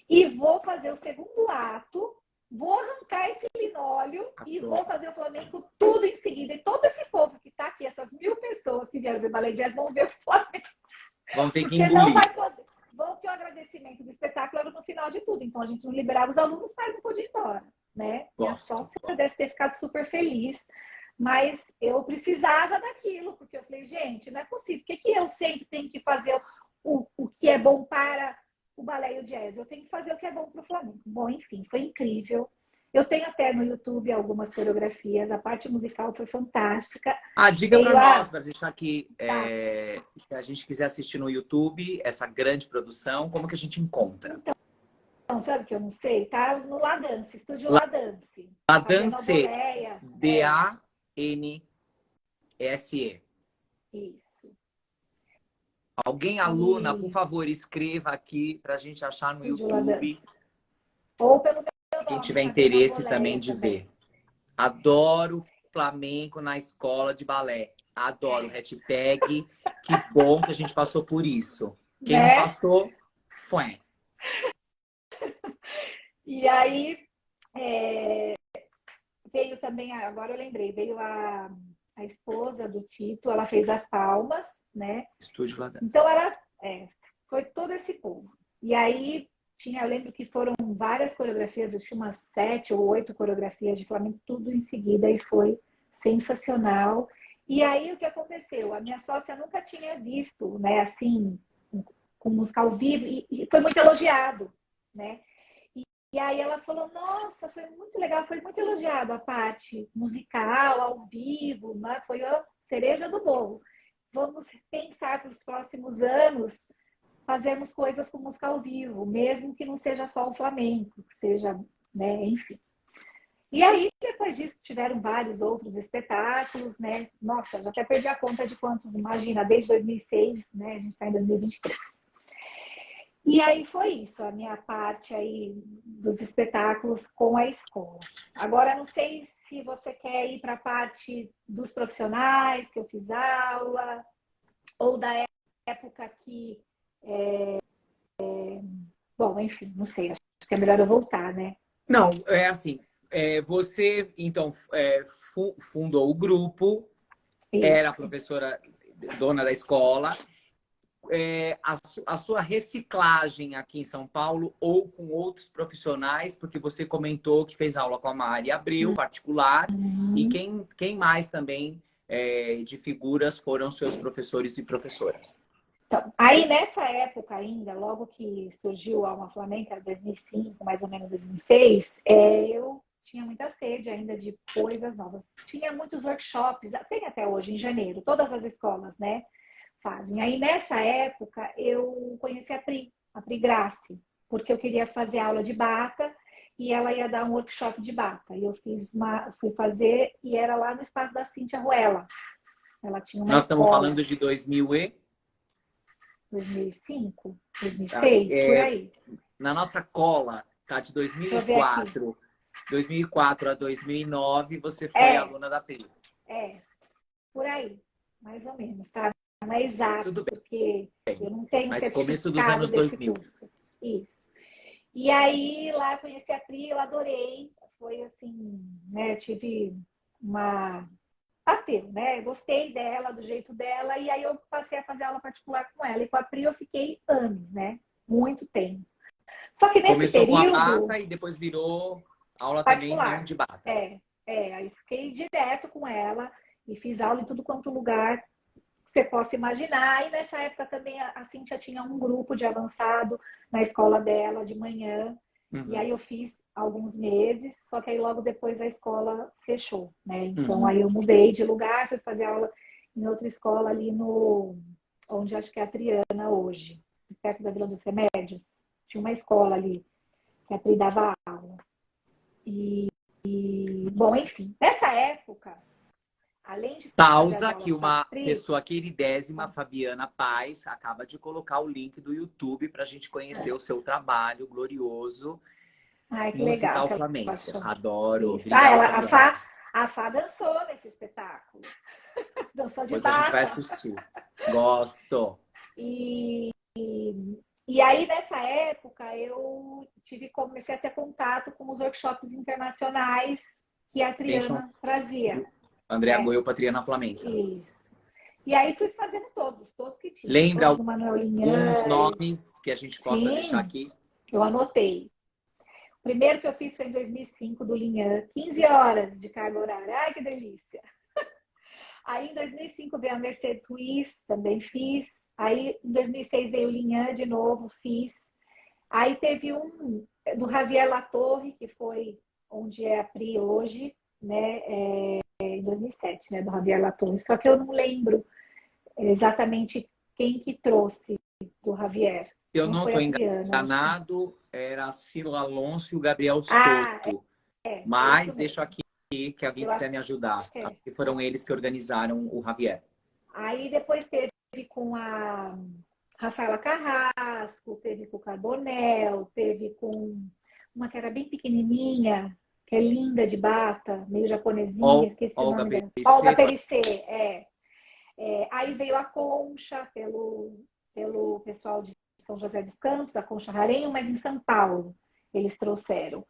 e vou fazer o segundo ato, vou arrancar esse linóleo e vou fazer o Flamenco tudo em seguida. E todo esse povo que está aqui, essas 1000 pessoas que vieram ver balé jazz, vão ver o Flamenco. Vão ter que engolir. Não vai poder. Bom que o agradecimento do espetáculo era no final de tudo. Então a gente não liberava os alunos, mas não podia ir embora. Né? A Sócia deve ter ficado super feliz, mas eu precisava daquilo, porque eu falei, gente, não é possível, por que eu sempre tenho que fazer o que é bom para o balé e o jazz? Eu tenho que fazer o que é bom para o Flamengo. Bom, enfim, foi incrível. Eu tenho até no YouTube algumas coreografias, a parte musical foi fantástica. Diga para nós, para deixar aqui, se a gente quiser assistir no YouTube essa grande produção, como que a gente encontra? Então, sabe que eu não sei? Tá no Ladance, Estúdio Ladance. Ladance, D-A-N-S-E. Isso. Alguém, aluna, por favor, escreva aqui para a gente achar no Estúdio YouTube. Ladance. Ou pelo meu nome, quem tiver interesse também de ver. Adoro flamenco na escola de balé. Adoro. Hashtag, que bom que a gente passou por isso. Quem não passou, foi. E aí, veio também, agora eu lembrei, veio a esposa do Tito, ela fez as palmas, né? Estúdio Ladance. Então, foi todo esse povo. E aí, eu lembro que foram várias coreografias, eu tinha umas 7 ou 8 coreografias de Flamengo, tudo em seguida, e foi sensacional. E aí, o que aconteceu? A minha sócia nunca tinha visto, né, assim, com música ao vivo, e foi muito elogiado, né? E aí ela falou, nossa, foi muito legal, foi muito elogiado a parte musical, ao vivo, né? Foi a cereja do bolo. Vamos pensar para os próximos anos, fazermos coisas com música ao vivo, mesmo que não seja só o flamenco, que seja, né, enfim. E aí, depois disso, tiveram vários outros espetáculos, né? Nossa, já até perdi a conta de quantos, imagina, desde 2006, né? A gente está em 2023. E aí foi isso, a minha parte aí dos espetáculos com a escola. Agora, não sei se você quer ir para a parte dos profissionais, que eu fiz aula, ou da época que... Bom, enfim, não sei, acho que é melhor eu voltar, né? Não, é assim, você, então, fundou o grupo, isso. Era a professora dona da escola... a sua reciclagem aqui em São Paulo ou com outros profissionais, porque você comentou que fez aula com a Mari Abreu, particular, e quem mais também de figuras foram seus professores e professoras? Então, aí nessa época ainda, logo que surgiu a Alma Flamenca, 2005, mais ou menos 2006, eu tinha muita sede ainda de coisas novas. Tinha muitos workshops, tem até hoje, em janeiro, todas as escolas, né, fazem. Aí, nessa época, eu conheci a Pri Grace, porque eu queria fazer aula de bata e ela ia dar um workshop de bata. E eu fui fazer, e era lá no espaço da Cíntia Ruela. Ela tinha uma Nós estamos escola. falando de 2005, 2006, por aí. Na nossa cola, tá de Deixa eu ver aqui. 2004 a 2009, você foi aluna da Pri. Por aí, mais ou menos, tá? Não é exato, Tudo bem. porque eu não tenho Mas certificado começo dos anos desse 2000. curso. Isso. E aí, lá eu conheci a Pri, eu adorei. Foi assim, né? Eu tive uma... Bateu, né? Eu gostei dela, do jeito dela, e aí eu passei a fazer aula particular com ela. E com a Pri eu fiquei anos, né? Muito tempo. Só que nesse Começou com a período... bata e depois virou aula também não particular. de bata. Aí fiquei direto com ela e fiz aula em tudo quanto lugar que você possa imaginar. E nessa época também a Cíntia tinha um grupo de avançado na escola dela de manhã. E aí eu fiz alguns meses, só que aí logo depois a escola fechou, né? Então aí eu mudei de lugar, fui fazer aula em outra escola ali onde acho que é a Triana hoje, perto da Vila dos Remédios. Tinha uma escola ali que a Pri dava aula. Bom, enfim, nessa época, além de pausa que uma pessoa queridésima, Fabiana Paz, acaba de colocar o link do YouTube para a gente conhecer o seu trabalho glorioso. Ai, que musical legal, flamenco. Adoro. Isso. Obrigada, a Fá dançou nesse espetáculo. Dançou de Depois a gente vai bata. assistir. Gosto. E aí, nessa época, eu comecei a ter contato com os workshops internacionais que a Triana trazia. Andréa Goio, Triana Flamenca. Isso. E aí fui fazendo todos que tinha. Lembra alguns nomes que a gente possa deixar aqui? Eu anotei. O primeiro que eu fiz foi em 2005, do Linhan, 15 horas de carga horária. Ai, que delícia! Aí, em 2005, veio a Mercedes Ruiz, também fiz. Aí, em 2006, veio o Linhan de novo, fiz. Aí, teve um do Javier Latorre, que foi onde é a Pri hoje, né? Em 2007, né? Do Javier Latorre. Só que eu não lembro exatamente quem que trouxe do Javier. Se eu não estou enganado, era a Sila Alonso e o Gabriel Soto. Mas deixo aqui que a Vicky vai me ajudar. Que foram eles que organizaram o Javier. Aí depois teve com a Rafaela Carrasco, teve com o Carbonel, teve com uma que era bem pequenininha, que é linda de bata, meio japonesinha, esqueci o nome dela. Olga Perissé, aí veio a Concha, pelo pessoal de São José dos Campos, a Concha Rarenho, mas em São Paulo eles trouxeram.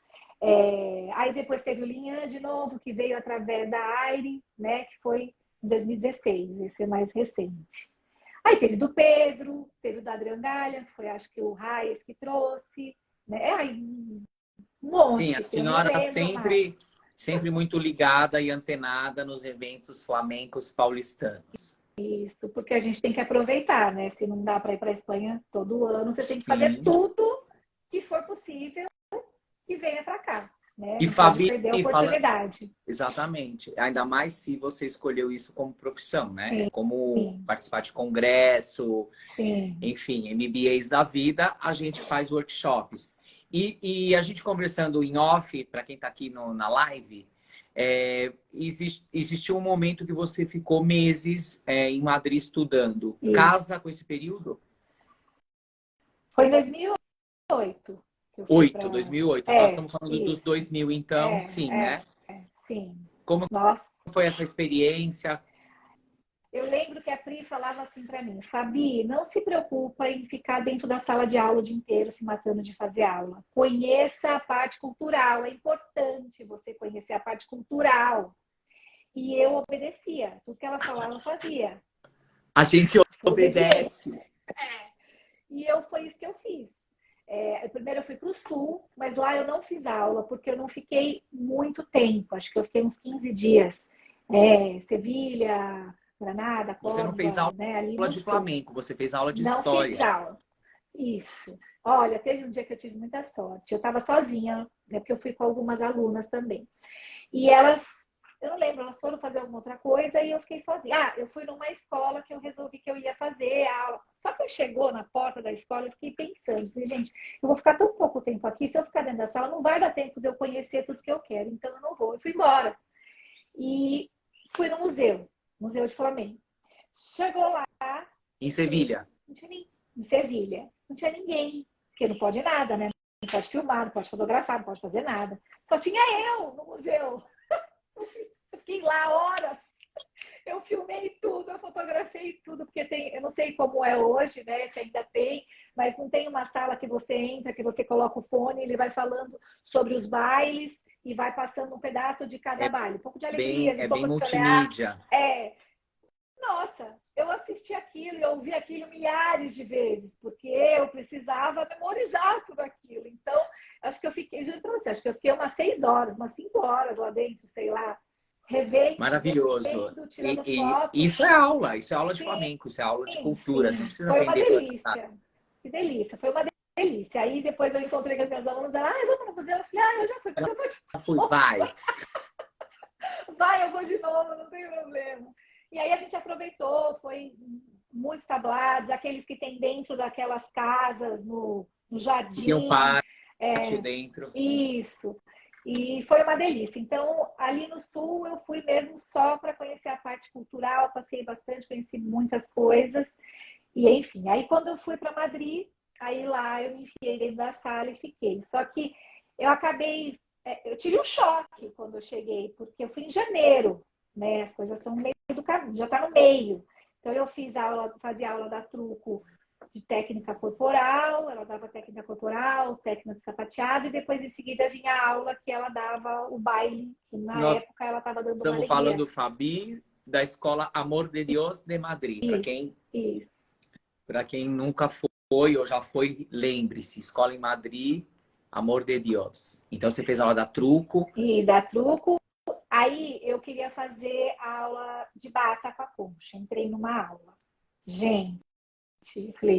Aí depois teve o Linhan de novo, que veio através da Aire, né, que foi em 2016, esse é mais recente. Aí teve do Pedro, teve do Adriano Galha, que foi acho que o Raiz que trouxe, né? Aí, um monte. Sim, a senhora sempre muito ligada e antenada nos eventos flamencos paulistanos. Isso, porque a gente tem que aproveitar, né? Se não dá para ir para a Espanha todo ano, você tem que fazer tudo que for possível e venha para cá. Né? E não Fabi, pode perder a oportunidade. Exatamente. Ainda mais se você escolheu isso como profissão, né? Sim. Como participar de congresso, Sim. enfim, MBAs da vida, a gente faz workshops. E a gente conversando em off, para quem está aqui na live, existiu um momento que você ficou meses em Madrid estudando. Isso. Casa com esse período? Foi em 2008. 2008. Nós estamos falando dos 2000, então, sim, né? Sim. Como foi essa experiência? Eu lembro que a Pri falava assim para mim, Fabi, não se preocupa em ficar dentro da sala de aula o dia inteiro se matando de fazer aula. Conheça a parte cultural, é importante você conhecer a parte cultural. E eu obedecia, tudo que ela falava eu fazia. A gente obedece. E foi isso que eu fiz. Primeiro eu fui para o Sul, mas lá eu não fiz aula, porque eu não fiquei muito tempo. Acho que eu fiquei uns 15 dias. Sevilha, Granada, Córdoba. Você não fez aula, né, ali de flamenco, você fez aula de história. Não fiz aula. Isso. Olha, teve um dia que eu tive muita sorte. Eu estava sozinha né? Porque eu fui com algumas alunas também. E elas, eu não lembro, elas foram fazer alguma outra coisa e eu fiquei sozinha. Ah, eu fui numa escola que eu resolvi que eu ia fazer a aula. Só que eu chegou na porta da escola e fiquei pensando, falei, gente, eu vou ficar tão pouco tempo aqui, se eu ficar dentro da sala, não vai dar tempo de eu conhecer tudo que eu quero, então eu não vou. Eu fui embora. E fui no museu, Museu de Flamengo. Chegou lá, Em Sevilha. não tinha ninguém. Em Sevilha, não tinha ninguém, porque não pode nada, né? Não pode filmar, não pode fotografar, não pode fazer nada. Só tinha eu no museu. Eu fiquei lá horas. Eu filmei tudo, eu fotografei tudo, porque tem, eu não sei como é hoje, né? Se ainda tem, mas não tem uma sala que você entra, que você coloca o fone, ele vai falando sobre os bailes e vai passando um pedaço de cada baile. Um pouco de alegria, um É bem pouco de solear. multimídia. Nossa, eu assisti aquilo, eu ouvi aquilo milhares de vezes, porque eu precisava memorizar tudo aquilo. Então, acho que eu fiquei, juro pra você, acho que eu fiquei umas 6 horas, umas 5 horas lá dentro, sei lá, revendo, Maravilhoso. tirando E fotos. isso é aula de Sim, flamenco, isso é aula de sim, cultura. Você não sim. precisa Foi uma aprender plano. delícia. Que delícia, foi uma delícia. Aí depois eu encontrei com as minhas alunas, ela, vamos no museu? Eu falei, eu já fui, mas eu vou de Já fui, novo. vai. Vai, eu vou de novo, não tem problema. E aí a gente aproveitou, foi muitos tablados, aqueles que tem dentro daquelas casas, no Tinha um jardim. pátio dentro. Isso. E foi uma delícia. Então, ali no Sul, eu fui mesmo só para conhecer a parte cultural, passei bastante, conheci muitas coisas. E, enfim, aí quando eu fui para Madrid, aí lá eu me enfiei dentro da sala e fiquei. Só que eu acabei, eu tive um choque quando eu cheguei, porque eu fui em janeiro, né? As coisas estão no meio do caminho, já está no meio. Então eu fazia aula da Truco de técnica corporal, ela dava técnica corporal, técnica de sapateado, e depois em seguida vinha a aula que ela dava o baile, que na Nós época ela estava dando uma estamos alegria. falando, Fabi, da escola Amor de Dios de Madrid. Isso. Para quem nunca foi ou já foi, lembre-se, escola em Madrid, Amor de Dios. Então você fez aula da Truco. E da Truco. Aí eu queria fazer a aula de bata com a concha. Entrei numa aula. Gente, falei,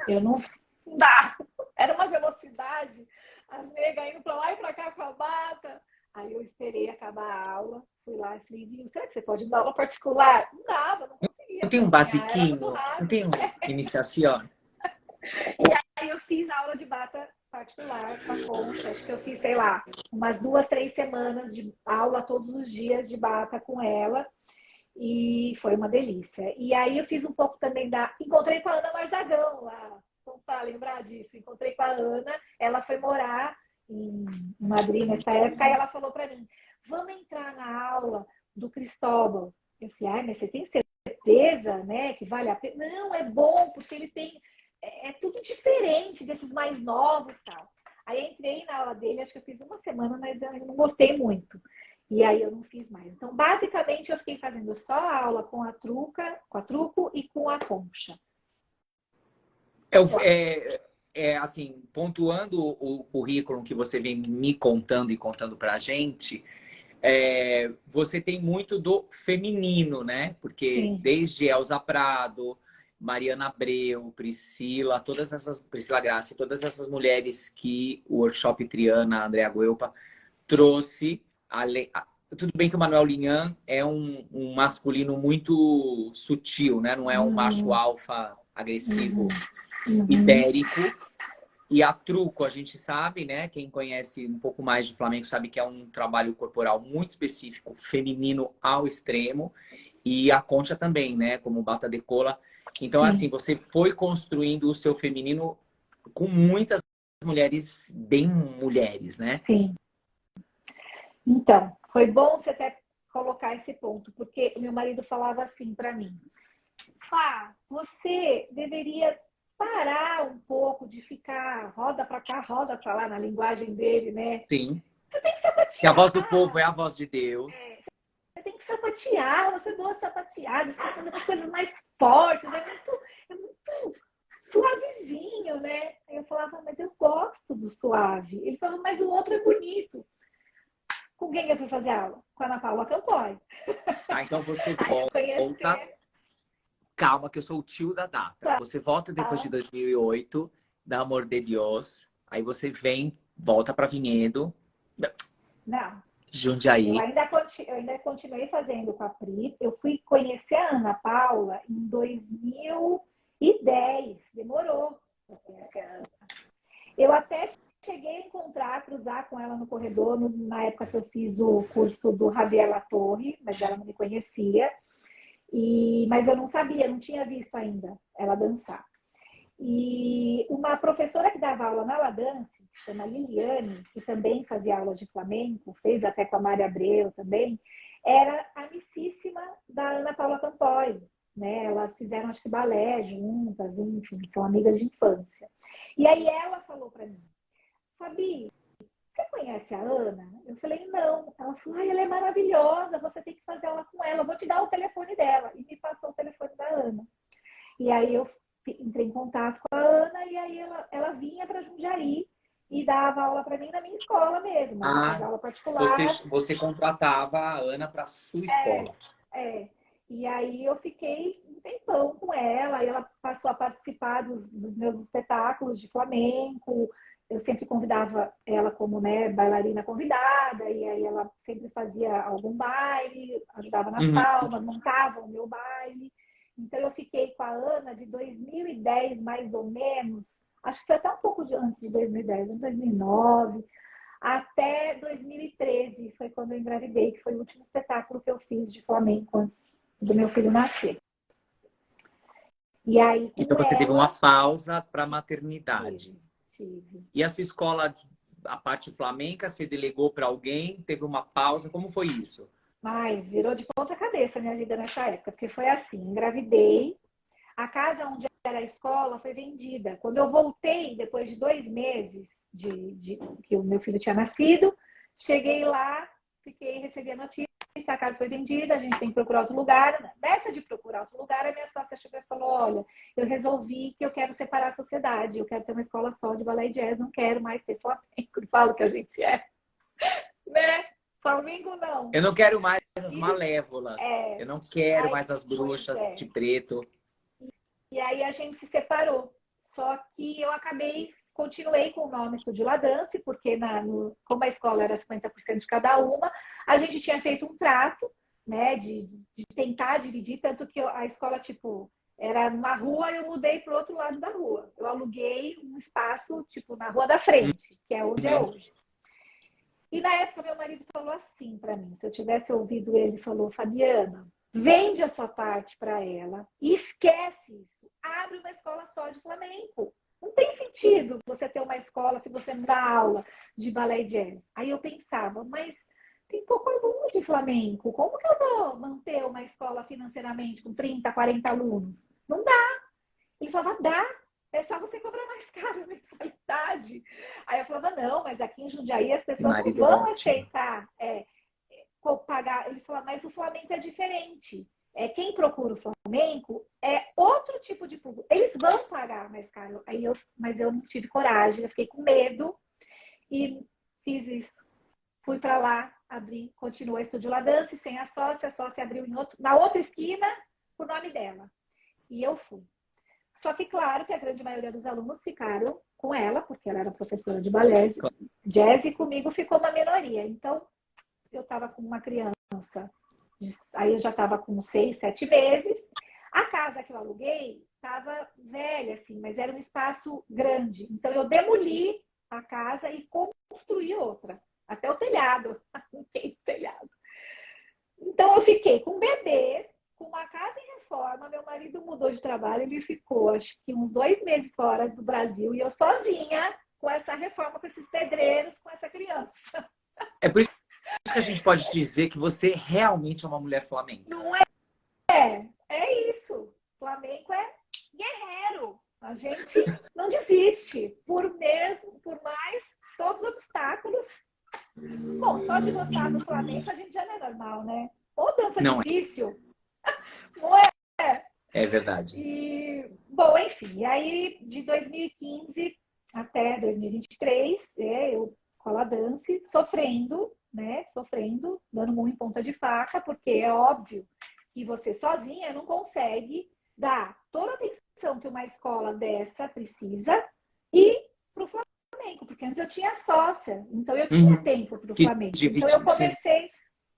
eu não dá. Era uma velocidade, as negas indo para lá e para cá com a bata. Aí eu esperei acabar a aula, fui lá e falei, viu, será que você pode dar aula particular? Não dava, não conseguia Não tem um acompanhar, era muito basiquinho? Não rápido. tem uma iniciação? E aí eu fiz aula de bata particular com a concha. Acho que eu fiz, sei lá, umas 2, 3 semanas de aula todos os dias de bata com ela. E foi uma delícia. E aí eu fiz um pouco também da. Encontrei com a Ana Marzagão lá. Vamos para lembrar disso. Encontrei com a Ana, ela foi morar em Madrid nessa época, e ela falou para mim: vamos entrar na aula do Cristóbal. Eu falei, mas você tem certeza, né, que vale a pena? Não, é bom, porque ele tem. É tudo diferente desses mais novos e tal. Aí entrei na aula dele, acho que eu fiz uma semana, mas eu não gostei muito. E aí eu não fiz mais. Então, basicamente, eu fiquei fazendo só a aula com a Truco e com a concha. Assim, pontuando o currículo que você vem me contando e contando pra gente, você tem muito do feminino, né? Porque Sim. desde Elza Prado, Mariana Abreu, Priscila Graça, todas essas mulheres que o workshop Triana, Andrea Guelpa, trouxe. Tudo bem que o Manuel Linhan é um masculino muito sutil, né? Não é um macho alfa agressivo ibérico. E a Truco, a gente sabe, né? Quem conhece um pouco mais de Flamengo sabe que é um trabalho corporal muito específico, feminino ao extremo. E a Concha também, né? Como bata de cola. Então, Sim. assim, você foi construindo o seu feminino com muitas mulheres, bem mulheres, né? Sim. Então, foi bom você até colocar esse ponto, porque o meu marido falava assim para mim: Fá, você deveria parar um pouco de ficar roda para cá, roda para lá, na linguagem dele, né? Sim. Você tem que Que a voz do sapatear. povo é a voz de Deus. Você tem que sapatear, você gosta de sapatear, você tem que fazer umas coisas mais fortes, é muito suavezinho, né? Aí eu falava, mas eu gosto do suave. Ele falou, mas o outro é bonito. Com quem eu fui fazer aula? Com a Ana Paula Campoy. Então você Aí volta. Calma, que eu sou o tio da data. Você volta depois de 2008, da Amor de Dios. Aí você volta para Vinhedo. Não. Jundiaí. Eu ainda continuei fazendo com a Pri. Eu fui conhecer a Ana Paula em 2010. Demorou para conhecer a Ana. Eu até cheguei a encontrar, cruzar com ela no corredor, na época que eu fiz o curso do Javier Latorre, mas ela não me conhecia. Mas eu não sabia, não tinha visto ainda ela dançar. E uma professora que dava aula na La Dance, que chama Liliane, que também fazia aulas de flamenco, fez até com a Mária Abreu também, era amicíssima da Ana Paula Campoy, né? Elas fizeram, acho que, balé juntas, enfim, são amigas de infância. E aí ela falou para mim, Fabi, você conhece a Ana? Eu falei, não. Ela falou, ela é maravilhosa, você tem que fazer aula com ela, eu vou te dar o telefone dela. E me passou o telefone da Ana. E aí eu entrei em contato com a Ana e aí ela vinha para Jundiaí e dava aula para mim na minha escola mesmo. Ela fazia aula particular. Você contratava a Ana para sua escola. É. E aí eu fiquei um tempão com ela, e ela passou a participar dos meus espetáculos de flamenco. Eu sempre convidava ela como, né, bailarina convidada, e aí ela sempre fazia algum baile, ajudava nas palmas, montava o meu baile. Então, eu fiquei com a Ana de 2010, mais ou menos, acho que foi até um pouco antes de 2010, em 2009, até 2013, foi quando eu engravidei, que foi o último espetáculo que eu fiz de flamenco antes do meu filho nascer. E aí, então, você teve uma pausa para a maternidade. Tive. E a sua escola, a parte flamenca, você delegou para alguém? Teve uma pausa? Como foi isso? Virou de ponta cabeça a minha vida nessa época, porque foi assim, engravidei, a casa onde era a escola foi vendida. Quando eu voltei, depois de 2 meses que o meu filho tinha nascido, cheguei lá, recebi a notícia, a casa foi vendida, a gente tem que procurar outro lugar. Nessa de procurar outro lugar, a minha sócia chegou e falou, olha, eu resolvi que eu quero separar a sociedade, eu quero ter uma escola só de balé e jazz, não quero mais ter flamenco. Eu falo que a gente é, né? Flamengo não. Eu não quero mais as malévolas. Eu não quero mais as bruxas de preto. E aí a gente se separou. Só que eu continuei com o nome Estúdio La Dance, porque como a escola era 50% de cada uma, a gente tinha feito um trato, né, de tentar dividir, tanto que a escola, tipo, era numa rua, eu mudei para o outro lado da rua. Eu aluguei um espaço, tipo, na rua da frente, que é onde é hoje. E na época, meu marido falou assim para mim, se eu tivesse ouvido ele, falou, Fabiana, vende a sua parte para ela e esquece isso. Abre uma escola só de flamenco. Não tem sentido você ter uma escola se você não dá aula de balé e jazz. Aí eu pensava, mas tem pouco aluno de flamenco. Como que eu vou manter uma escola financeiramente com 30, 40 alunos? Não dá. Ele falava, dá. É só você cobrar mais caro a mensalidade. Aí eu falava, não, mas aqui em Jundiaí as pessoas não vão aceitar pagar. Ele falou, mas o Flamengo é diferente. Quem procura o Flamengo é outro tipo de público. Eles vão pagar mais caro. Mas eu não tive coragem, eu fiquei com medo e fiz isso. Fui para lá, abri, continuei Estúdio La Dance sem a sócia abriu na outra esquina o nome dela. E eu fui. Só que, claro, que a grande maioria dos alunos ficaram com ela, porque ela era professora de balé, jazz, e comigo ficou uma minoria. Então, eu estava com uma criança, aí eu já estava com 6, 7 meses. A casa que eu aluguei estava velha, assim, mas era um espaço grande. Então, eu demoli a casa e construí outra, até o telhado. Arranquei o telhado. Então, eu fiquei com um bebê, com uma casa em reforma, meu marido mudou de trabalho, ele ficou, acho que uns 2 meses fora do Brasil, e eu sozinha com essa reforma, com esses pedreiros, com essa criança. É por isso que a gente pode dizer que você realmente é uma mulher flamenca. Não é? É isso. Flamenco é guerreiro. A gente não desiste. Por mais todos os obstáculos. Bom, só de gostar do Flamengo a gente já não é normal, né? Ou dança não difícil. Não é? É verdade. Bom, enfim, aí de 2015 até 2023, eu com a La Dance, sofrendo, dando murro em ponta de faca, porque é óbvio que você sozinha não consegue dar toda a atenção que uma escola dessa precisa e para o Flamengo, porque antes eu eu tinha sócia, então eu tinha Uhum. tempo para o Que Flamengo. Então eu dividir, sim. comecei,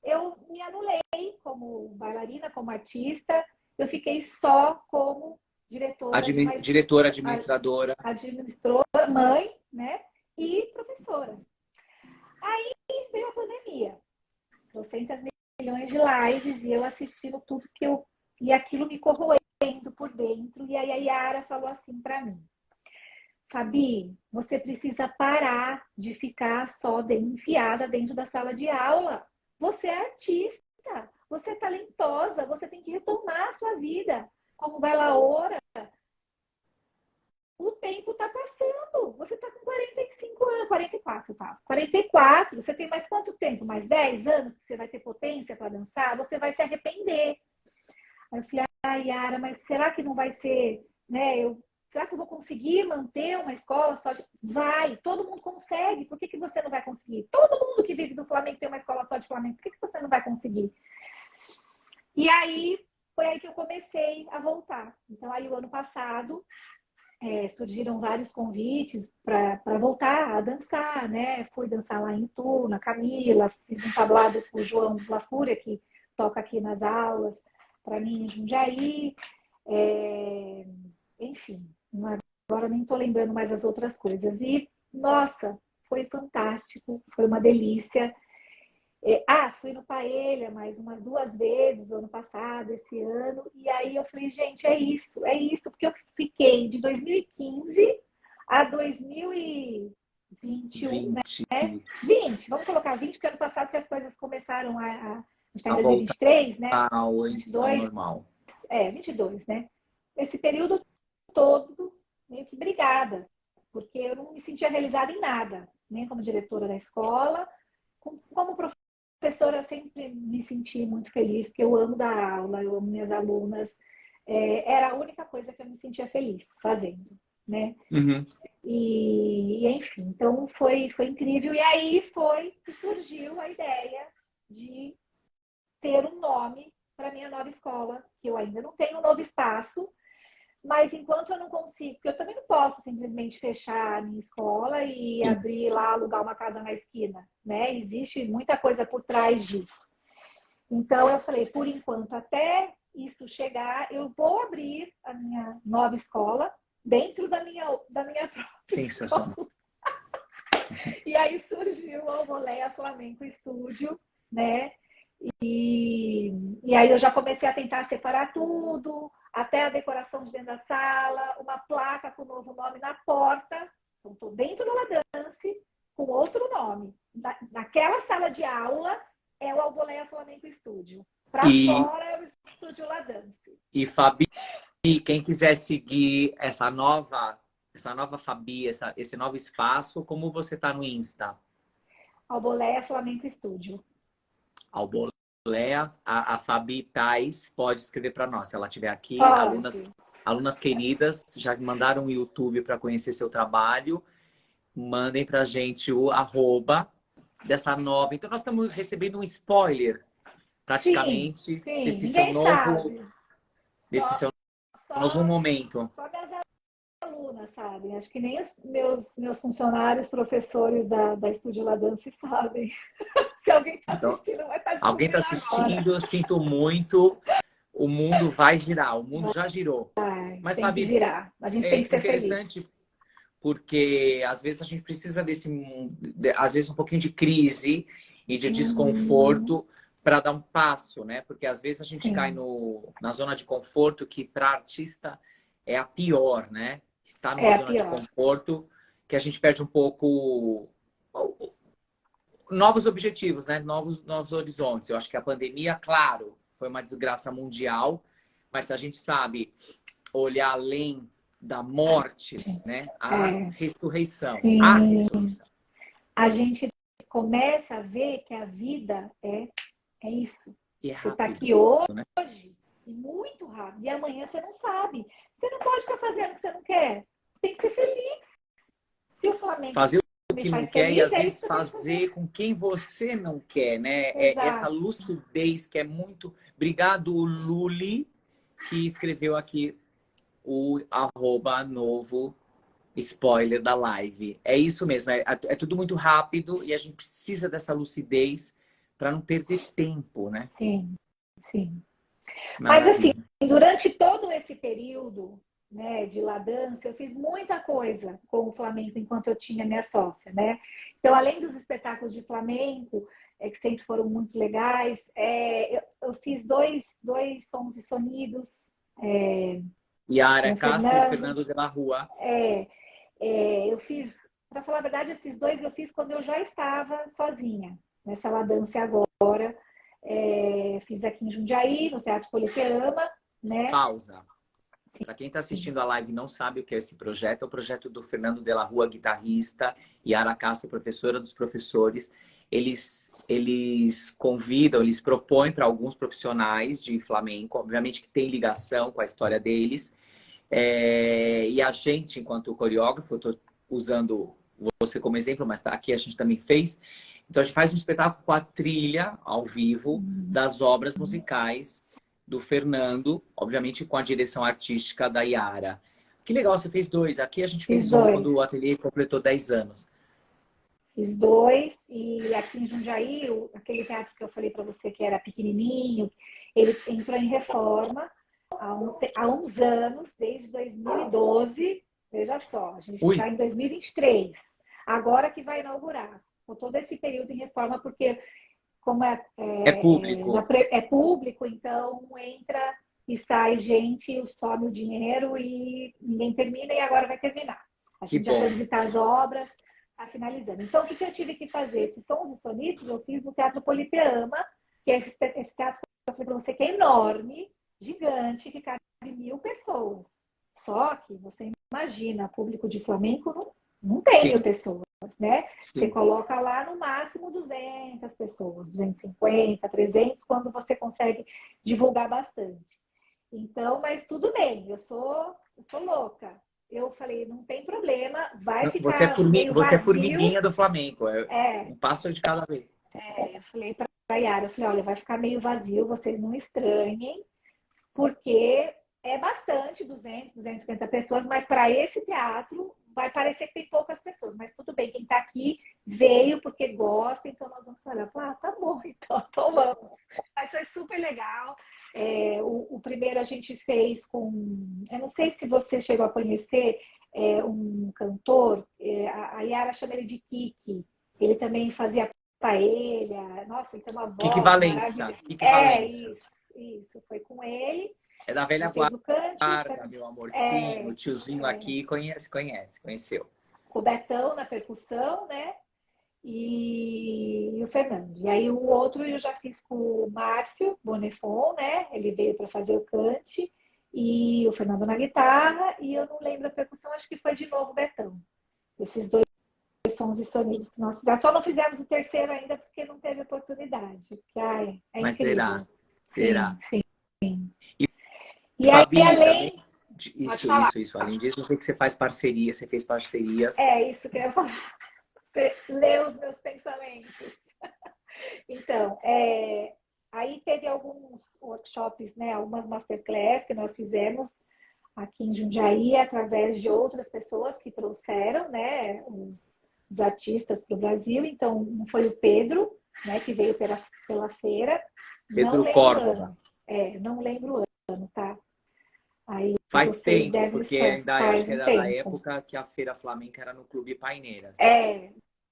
eu me anulei como bailarina, como artista, eu fiquei só como diretora de uma Diretora, administradora. administradora, mãe, né? E professora. Aí veio a pandemia, 200 milhões de lives e eu assistindo tudo que eu... E aquilo me corroendo por dentro. E aí a Yara falou assim para mim: Fabi, você precisa parar de ficar só enfiada dentro da sala de aula. Você é artista, você é talentosa, você tem que retomar a sua vida como bailaora. O tempo está passando. Você está com 45 anos, 44, tá? 44, você tem mais quanto tempo? Mais 10 anos que você vai ter potência para dançar? Você vai se arrepender. Aí eu falei, Yara, mas será que não vai ser, né? Será que eu vou conseguir manter uma escola só de... Vai, todo mundo consegue. Por que você não vai conseguir? Todo mundo que vive do Flamengo tem uma escola só de Flamengo. Por que você não vai conseguir? E aí, foi aí que eu comecei a voltar. Então, aí o ano passado, surgiram vários convites para voltar a dançar, né? Fui dançar lá em Itu, na Camila, fiz um tablado com o João Lafúria, que toca aqui nas aulas, para mim em Jundiaí. Enfim, agora nem estou lembrando mais as outras coisas. E, nossa, foi fantástico, foi uma delícia. Fui no Paella mais umas 2 vezes no ano passado, esse ano, e aí eu falei, gente, é isso, porque eu fiquei de 2015 a 2021, 20 né? 20, vamos colocar 20, porque ano passado que as coisas começaram a gente está em a voltar 2023, né? ao 22, normal. 22, né? Esse período todo, meio que brigada, porque eu não me sentia realizada em nada, nem como diretora da escola, como professora, eu sempre me senti muito feliz, porque eu amo dar aula, eu amo minhas alunas. Era a única coisa que eu me sentia feliz fazendo, né? Uhum. Enfim, então foi incrível. E aí foi que surgiu a ideia de ter um nome para minha nova escola, que eu ainda não tenho um novo espaço, mas enquanto eu não consigo, porque eu também não posso simplesmente fechar a minha escola e Sim. abrir lá, alugar uma casa na esquina, né? Existe muita coisa por trás disso. Então eu falei, por enquanto, até isso chegar, eu vou abrir a minha nova escola dentro da minha própria Sensacional. escola. E aí surgiu o Alvoleia Flamenco Estúdio, né? E aí eu já comecei a tentar separar tudo, até a decoração de dentro da sala, uma placa com o novo nome na porta. Então, estou dentro do La Dance com outro nome. Naquela sala de aula é o Alvoleia Flamenco Estúdio. Para fora é o Estúdio La Dance. E Fabi, quem quiser seguir essa nova Fabi, esse novo espaço, como você está no Insta? Alvoleia Flamenco Estúdio. Alboleia, a Fabi Tais pode escrever para nós, se ela estiver aqui. Pode. Alunas queridas, já mandaram o YouTube para conhecer seu trabalho. Mandem para a gente o arroba dessa nova. Então, nós estamos recebendo um spoiler, Sim, praticamente, sim. Ninguém sabe. desse seu novo Só, momento. só das alunas, sabem? Acho que nem os meus funcionários, professores da Estúdio La Dance sabem. Se alguém está Então, assistindo, vai estar alguém está descobrindo agora. assistindo, eu sinto muito. O mundo vai girar, o mundo já girou. Ai, Mas, tem que Fabi, girar. A gente é tem que ser feliz. interessante porque às vezes a gente precisa às vezes um pouquinho de crise e de desconforto para dar um passo, né? Porque às vezes a gente cai Sim. na zona de conforto, que para artista é a pior, né? Está numa É a zona de pior. conforto que a gente perde um pouco novos objetivos, né? Novos horizontes. Eu acho que a pandemia, claro, foi uma desgraça mundial, mas se a gente sabe olhar além da morte, né? A É, ressurreição. A sim. ressurreição. A gente começa a ver que a vida é isso. E é Você está rápido, aqui né? hoje, e muito rápido, e amanhã você não sabe. Você não pode ficar fazendo o que você não quer. Tem que ser feliz. Se o Flamengo Fazer o me que não faz quer e feliz, às é isso vezes que eu tenho que fazer. fazer com quem você não quer, né? É essa Exato. lucidez que é muito. Obrigado, Luli, que escreveu aqui o arroba novo spoiler da live. É isso mesmo, é tudo muito rápido e a gente precisa dessa lucidez para não perder tempo, né? Sim, sim. Mas assim, Maravilha. durante todo esse período, né, de ladança, eu fiz muita coisa com o flamenco enquanto eu tinha minha sócia, né? Então, além dos espetáculos de flamenco, que sempre foram muito legais, eu fiz dois sons e sonidos Yara com o Castro e Fernando. Fernando de la Rua. Eu fiz, para falar a verdade, esses dois eu fiz quando eu já estava sozinha, nessa ladança agora. Fiz aqui em Jundiaí, no Teatro Politeama, né? Pausa. Para quem está assistindo a live e não sabe o que é esse projeto, é o projeto do Fernando de la Rua, guitarrista, e Yara Castro, professora dos professores. Eles convidam, eles propõem para alguns profissionais de flamenco, obviamente que tem ligação com a história deles. E a gente, enquanto coreógrafo, eu estou usando você como exemplo, mas aqui a gente também fez. Então a gente faz um espetáculo com a trilha ao vivo das obras musicais do Fernando, obviamente com a direção artística da Yara. Que legal, você fez dois. Aqui a gente Fiz fez um dois. quando o ateliê completou 10 anos. Fiz dois, e aqui em Jundiaí, aquele teatro que eu falei para você que era pequenininho, ele entrou em reforma há uns anos, desde 2012. Veja só, a gente Ui, está em 2023, agora que vai inaugurar. Com todo esse período em reforma, porque como é público. é público, então entra e sai gente, some o dinheiro e ninguém termina, e agora vai terminar. A Que gente já foi bom. visitar as obras, está finalizando. Então, o que eu tive que fazer? Esses sons e sonidos eu fiz no Teatro Politeama, que é esse teatro que eu falei para você que é enorme, gigante, que cabe 1.000 pessoas. Só que você imagina, público de flamenco não tem 1.000 pessoas, né? Você Sim. coloca lá no máximo 200 pessoas, 250, 300, quando você consegue divulgar bastante. Então, mas tudo bem, eu sou louca. Eu falei, não tem problema, vai ficar meio Você é vazio. formiguinha do Flamengo. É É, um passo de cada vez. eu falei para a Yara, eu falei, olha, vai ficar meio vazio, vocês não estranhem, porque é bastante, 200, 250 pessoas, mas para esse teatro vai parecer que tem poucas pessoas, mas tudo bem, quem está aqui veio porque gosta, então nós vamos olhar, tá bom, então vamos. Mas foi super legal. O primeiro a gente fez com, eu não sei se você chegou a conhecer, um cantor, a Yara chama ele de Kiki, ele também fazia paella, nossa, ele tem uma Kiki voz Valença. maravilhosa. Kiki Valença. Isso, foi com ele. É da velha Ele fez o cante, guarda, meu amorzinho. é, O tiozinho é, aqui conheceu. com o Betão na percussão, né? E o Fernando. E aí o outro eu já fiz com o Márcio Bonefon, né? Ele veio para fazer o cante, e o Fernando na guitarra, e eu não lembro a percussão, acho que foi de novo o Betão. Esses dois sons e sonidos que nós fizemos. Só não fizemos o terceiro ainda porque não teve oportunidade. Porque, ai, é Mas incrível. será? Sim, Será? sim. E E aí, Fabi, também. além, pode Isso, falar. isso, isso. Além disso, eu sei que você faz parceria, você fez parcerias. É isso que eu ia falar. Você lê os meus pensamentos. Então, aí teve alguns workshops, né, algumas masterclass que nós fizemos aqui em Jundiaí, através de outras pessoas que trouxeram, né, os artistas para o Brasil. Então, um foi o Pedro, né, que veio pela feira. Não Pedro lembro o Córdova. ano. Não lembro o ano, tá? Aí Faz vocês tempo, devem porque saber, ainda eu acho faz que um era da tempo. época que a Feira Flamenca era no Clube Paineiras.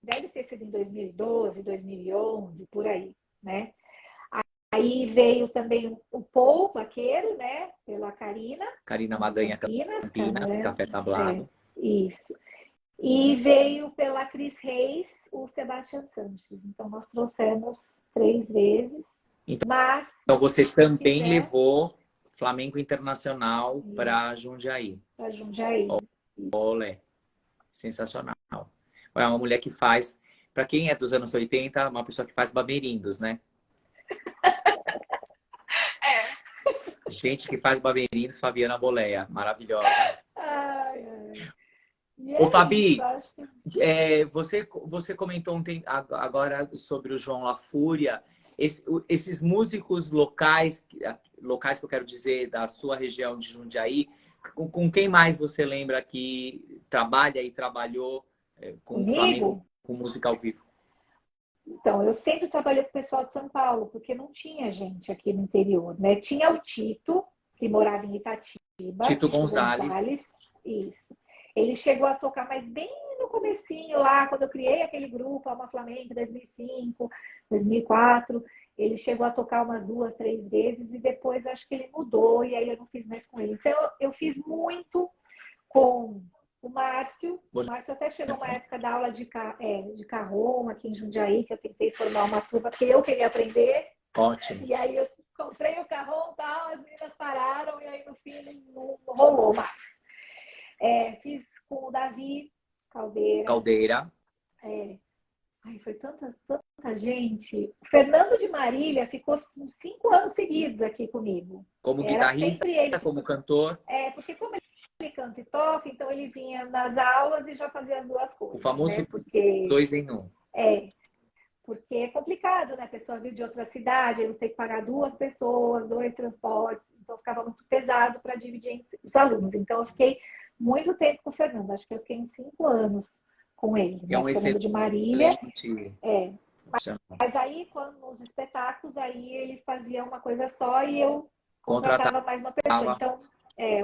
Deve ter sido em 2012, 2011, por aí, né? Aí veio também o Paul Vaqueiro, né? Pela Karina, Karina em Maganha Campinas, Campinas, Café Tablado. isso. E veio pela Cris Reis o Sebastião Sanches. Então nós trouxemos 3 vezes, mas Então você se Deus também quiser, levou Flamengo Internacional para Jundiaí. para Jundiaí. Olé, sensacional. É uma mulher que faz, para quem é dos anos 80, uma pessoa que faz baberindos, né? Gente que faz baberindos, Fabiana Boleia, maravilhosa. Ai, ai. E Ô, é isso, Fabi, acho que. você comentou agora sobre o João La Fúria. Esses músicos locais que eu quero dizer, da sua região de Jundiaí, Com quem mais você lembra que trabalha e trabalhou com o Flamengo, Comigo? com música ao vivo? Então, eu sempre trabalhei com o pessoal de São Paulo, porque não tinha gente aqui no interior, né? Tinha o Tito, que morava em Itatiba, Tito Tito Gonzalez. Gonzalez, isso. Ele chegou a tocar, mas bem no comecinho lá, quando eu criei aquele grupo, Alma Flamengo, 2005, 2004, ele chegou a tocar umas 2, 3 vezes e depois acho que ele mudou e aí eu não fiz mais com ele. Então, eu fiz muito com o Márcio. O Márcio até chegou uma época da aula de carrom aqui em Jundiaí, que eu tentei formar uma turma, porque eu queria aprender. Ótimo. E aí eu comprei o carrom e tal, as meninas pararam, e aí no fim não rolou mais. Fiz com o Davi Caldeira. Caldeira. Ai, foi tanta gente. O Fernando de Marília ficou uns 5 anos seguidos aqui comigo. Como Era guitarrista, sempre ele. como cantor. Porque como ele canta e toca, então ele vinha nas aulas e já fazia as duas coisas. O famoso né? Porque 2 em 1. porque é complicado, né? A pessoa vir de outra cidade, aí você tem que pagar 2 pessoas, 2 transportes, então ficava muito pesado para dividir entre os alunos. Então eu fiquei muito tempo com o Fernando, acho que eu fiquei uns 5 anos com ele, É né? um Fernando de Marília. Mas aí, quando nos espetáculos, aí ele fazia uma coisa só e eu contratava mais uma pessoa. Então,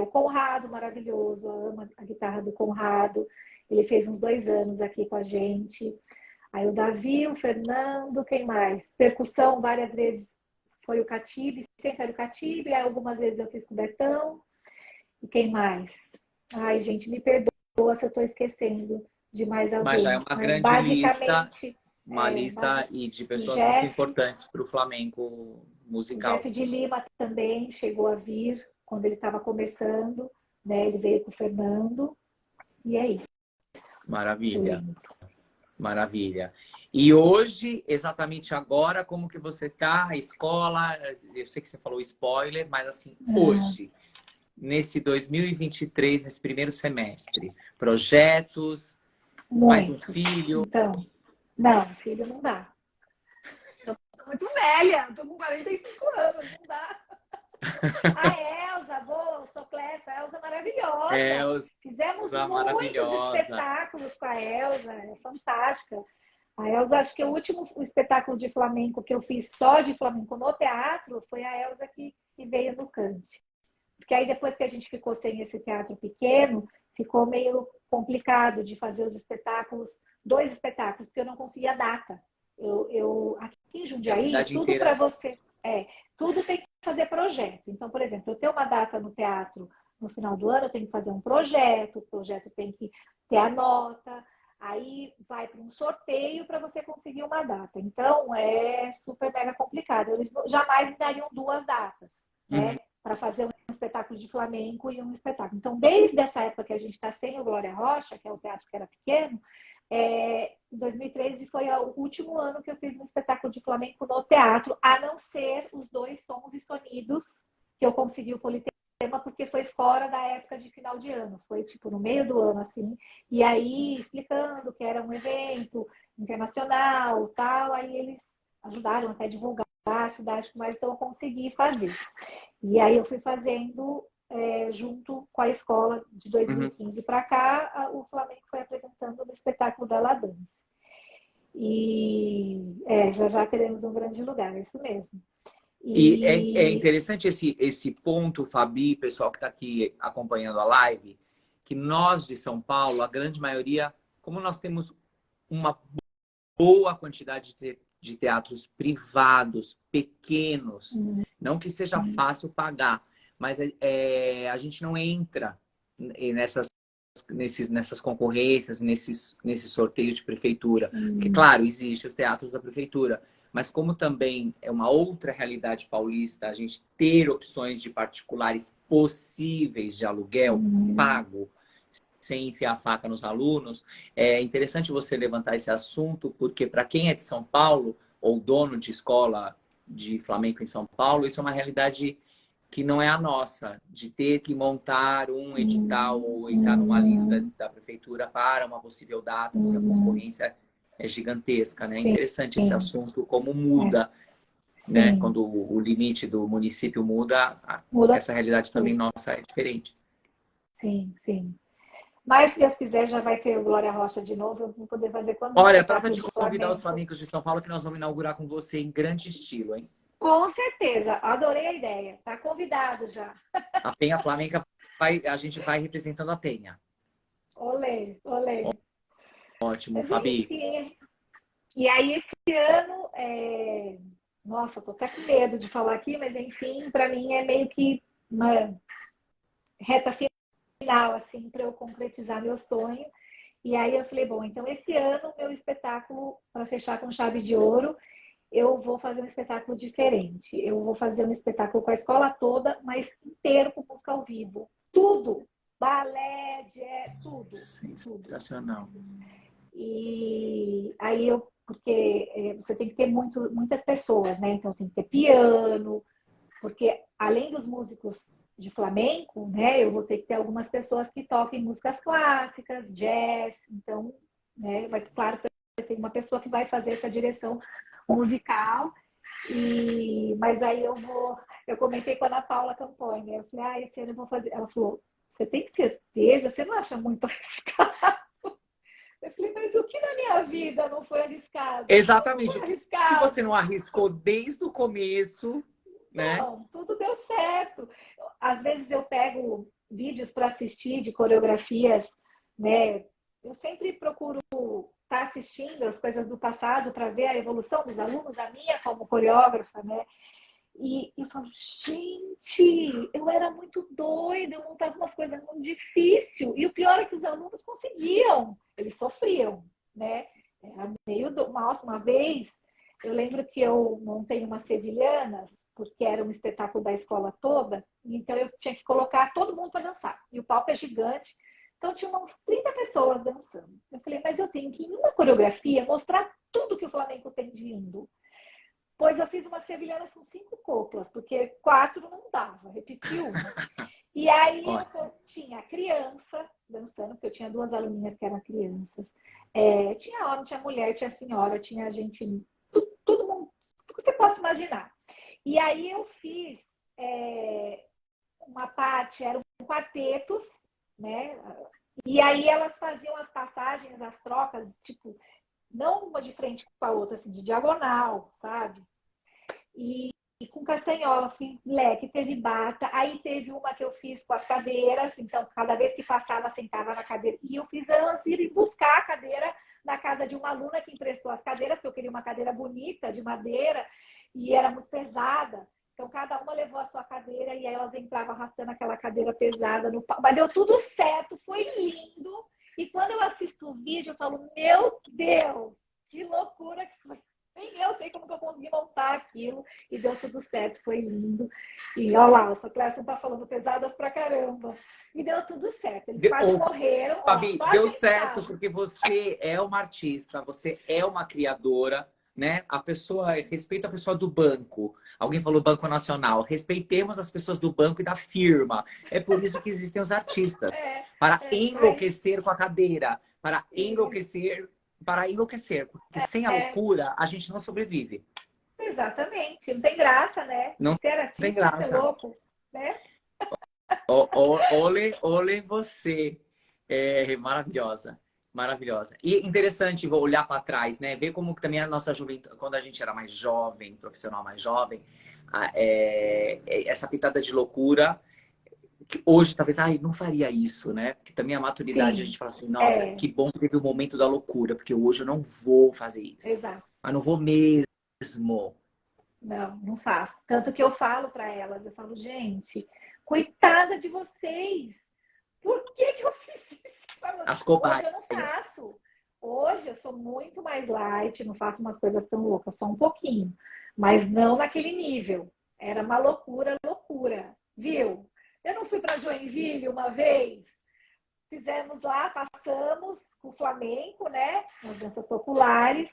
o Conrado, maravilhoso, eu amo a guitarra do Conrado. Ele fez uns 2 anos aqui com a gente. Aí o Davi, o Fernando, quem mais? Percussão, várias vezes foi o Catibe, sempre era o Catibe. Aí algumas vezes eu fiz com o Betão. E quem mais? Ai, gente, me perdoa se eu estou esquecendo de mais alguém. Mas já é uma grande lista. Uma lista e de pessoas muito importantes para o flamenco o musical. Jeff de Lima também chegou a vir quando ele estava começando, né? Ele veio com o Fernando. E é isso. Maravilha. Maravilha. E hoje, exatamente agora, como que você tá? A escola, eu sei que você falou spoiler, mas assim, hoje, nesse 2023, nesse primeiro semestre, projetos, mais um filho? Então, não, filho não dá. Eu tô muito velha, tô com 45 anos, não dá. A Elza, boa, sou Clécia, a Elza é maravilhosa. Fizemos muitos espetáculos com a Elza, é fantástica. A Elza, acho que o último espetáculo de flamenco que eu fiz só de flamenco no teatro foi a Elza que veio no Cante. Porque aí depois que a gente ficou sem esse teatro pequeno, ficou meio complicado de fazer os espetáculos, 2 espetáculos, porque eu não conseguia data. Aqui em Jundiaí, tudo para você... tudo tem que fazer projeto. Então, por exemplo, eu tenho uma data no teatro no final do ano, eu tenho que fazer um projeto, o projeto tem que ter a nota, aí vai para um sorteio para você conseguir uma data. Então, é super mega complicado. Eles jamais me dariam 2 datas, né? Para fazer um espetáculo de flamenco e um espetáculo. Então, desde essa época que a gente está sem o Glória Rocha, que é o teatro que era pequeno, em 2013 foi o último ano que eu fiz um espetáculo de flamenco no teatro, a não ser os 2 sons e sonidos que eu consegui o Politema, porque foi fora da época de final de ano, foi tipo no meio do ano, assim, e aí explicando que era um evento internacional, tal, aí eles ajudaram até a divulgar a cidade, mas então eu consegui fazer. E aí eu fui fazendo junto com a escola de 2015 para cá, o Flamengo foi apresentando no espetáculo da La Dance. E já teremos um grande lugar, é isso mesmo. E é interessante esse ponto, Fabi, pessoal que está aqui acompanhando a live, que nós de São Paulo, a grande maioria, como nós temos uma boa quantidade de teatros privados, pequenos, não que seja fácil pagar, mas a gente não entra nessas concorrências, nesses sorteios de prefeitura. Porque, claro, existem os teatros da prefeitura, mas como também é uma outra realidade paulista, a gente ter opções de particulares possíveis de aluguel pago, sem enfiar a faca nos alunos, é interessante você levantar esse assunto, porque para quem é de São Paulo, ou dono de escola de flamenco em São Paulo, isso é uma realidade que não é a nossa, de ter que montar um edital ou entrar numa lista da prefeitura para uma possível data, porque a concorrência é gigantesca, né? É interessante esse assunto, como muda, né? Quando o limite do município muda, essa realidade também nossa é diferente. sim, sim. Mas, se Deus quiser, já vai ter o Glória Rocha de novo. Eu vou poder fazer quando um Olha, trata espetáculo de de convidar os flamenco. flamencos de São Paulo que nós vamos inaugurar com você em grande estilo, hein? Com certeza, adorei a ideia. Tá convidado já. A Penha Flamenca a gente vai representando a Penha. Olê, olê. Ótimo, Mas Fabi. enfim, e aí esse ano, nossa, tô até com medo de falar aqui, mas enfim, para mim é meio que uma reta final, assim, para eu concretizar meu sonho. E aí eu falei, bom, então esse ano meu espetáculo, para fechar com chave de ouro, eu vou fazer um espetáculo diferente. Eu vou fazer um espetáculo com a escola toda, mas inteiro com música ao vivo. Tudo! Balé, jazz, tudo. Tudo. Sensacional. E aí porque você tem que ter muitas pessoas, né? Então tem que ter piano, porque além dos músicos de flamenco, né, eu vou ter que ter algumas pessoas que toquem músicas clássicas, jazz, então, né, claro que vai ter uma pessoa que vai fazer essa direção musical, mas aí eu comentei com a Ana Paula Campanha, eu falei, esse ano eu vou fazer, ela falou, você tem certeza? Você não acha muito arriscado? Eu falei, mas o que na minha vida não foi arriscado? Tudo Exatamente. foi O que você arriscado. não arriscou desde o começo, né? Não, tudo deu certo. Às vezes eu pego vídeos para assistir de coreografias, né? Eu sempre procuro estar assistindo as coisas do passado para ver a evolução dos alunos, a minha como coreógrafa, né? E eu falo, gente, eu era muito doida, eu montava umas coisas muito difíceis. E o pior é que os alunos conseguiam, eles sofriam, né? Era meio Nossa, uma vez eu lembro que eu montei umas sevilhanas, porque era um espetáculo da escola toda, então eu tinha que colocar todo mundo para dançar. E o palco é gigante, então tinha umas 30 pessoas dançando. Eu falei, mas eu tenho que, em uma coreografia, mostrar tudo que o Flamengo tem de lindo. Pois eu fiz uma sevilhana com 5 coplas, porque 4 não dava, repeti uma. E aí Olha, eu tinha criança dançando, porque eu tinha 2 aluninhas que eram crianças. Tinha homem, tinha mulher, tinha senhora, tinha gente, todo mundo, tudo que você possa imaginar. E aí eu fiz uma parte, eram quartetos, né? E aí elas faziam as passagens, as trocas, tipo, não uma de frente com a outra, assim, de diagonal, sabe? E com castanhola, fiz leque, teve bata, aí teve uma que eu fiz com as cadeiras, então cada vez que passava, sentava na cadeira, e eu fiz elas irem buscar a cadeira na casa de uma aluna que emprestou as cadeiras, porque eu queria uma cadeira bonita, de madeira, e era muito pesada, então cada uma levou a sua cadeira, e aí elas entravam arrastando aquela cadeira pesada no pau, mas deu tudo certo, foi lindo, e quando eu assisto o vídeo, eu falo, meu Deus, que loucura que foi. Nem eu sei como que eu consegui montar aquilo e deu tudo certo, foi lindo. E olha lá, o Clécio tá falando pesadas pra caramba. E deu tudo certo. Eles quase Ô, morreram, ó, Fabi, só deu certo ajeitado. porque você é uma artista, você é uma criadora, né? A pessoa, respeita a pessoa do banco. Alguém falou Banco Nacional. Respeitemos as pessoas do banco e da firma. É por isso que existem os artistas. Para Pra isso. enlouquecer com a cadeira, para enlouquecer, porque sem a É, loucura a gente não sobrevive. exatamente. Não tem graça, né? Não Ser tem artista é ser graça. louco, né? Ole você. É maravilhosa. Maravilhosa. E interessante vou olhar para trás, né? Ver como que também a nossa juventude, quando a gente era mais jovem, profissional mais jovem, essa pitada de loucura, que hoje talvez, ai, não faria isso, né? Porque também a maturidade a Sim, gente fala assim, nossa, é, que bom que teve o momento da loucura, porque hoje eu não vou fazer isso. exato. Mas não vou mesmo. Não, não faço. Tanto que eu falo para elas, eu falo, gente, coitada de vocês. Por que que eu fiz isso? As Hoje eu não cobaias. faço. Hoje eu sou muito mais light, não faço umas coisas tão loucas, só um pouquinho. Mas não naquele nível. Era uma loucura, loucura. Viu? Eu não fui para Joinville uma vez. Fizemos lá, passamos com o flamenco, né? Nas danças populares.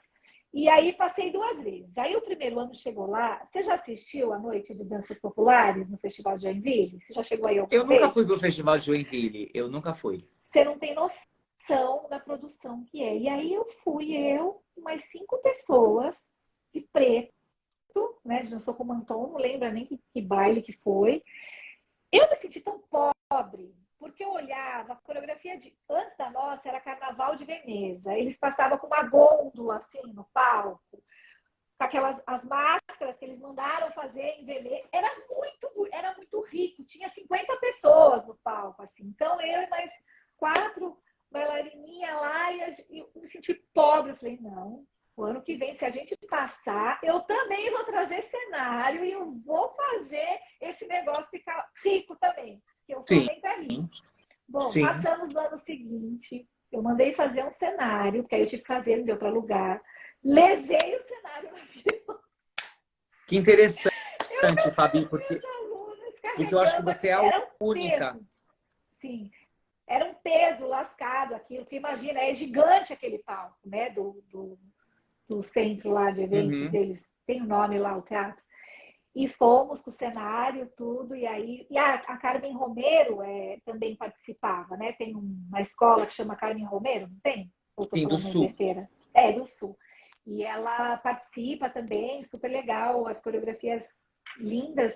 E aí passei 2 vezes. Aí o primeiro ano chegou lá. Você já assistiu a noite de danças populares no Festival de Joinville? Você já chegou aí Eu alguma nunca vez? fui pro Festival de Joinville. Eu nunca fui. Você não tem noção da produção que é. E aí eu e mais 5 pessoas de preto, né? De Não Sou Como Anton, não lembro nem que baile que foi. Eu me senti tão pobre, porque eu olhava ensaiava, a coreografia antes da nossa era Carnaval de Veneza. Eles passavam com uma gôndola assim no palco, com aquelas as máscaras que eles mandaram fazer em Veneza. Era muito rico, tinha 50 pessoas no palco, assim. Então eu e mais 4 bailarininhas lá e eu me senti pobre. Eu falei, não, o ano que vem, se a gente passar, eu também vou trazer cenário e eu vou fazer esse negócio ficar rico também, porque o Sim, Flamengo é rico. Bom, sim. passamos no ano seguinte, eu mandei fazer um cenário, porque aí eu tive que fazer, não deu para alugar. Levei o cenário na vida. Que interessante, Eu Fabi, meus alunos porque eu acho que carregando você aqui, é a era um única. peso. Sim, era um peso lascado aquilo, porque imagina, é gigante aquele palco, né, do centro lá de eventos Uhum. deles, tem o nome lá, o teatro. E fomos com o cenário, tudo, e aí. E a Carmen Romero também participava, né? Tem uma escola que chama Carmen Romero, não tem? Ou estou Sim, do falando Sul. besteira? É, do Sul. E ela participa também, super legal, as coreografias lindas,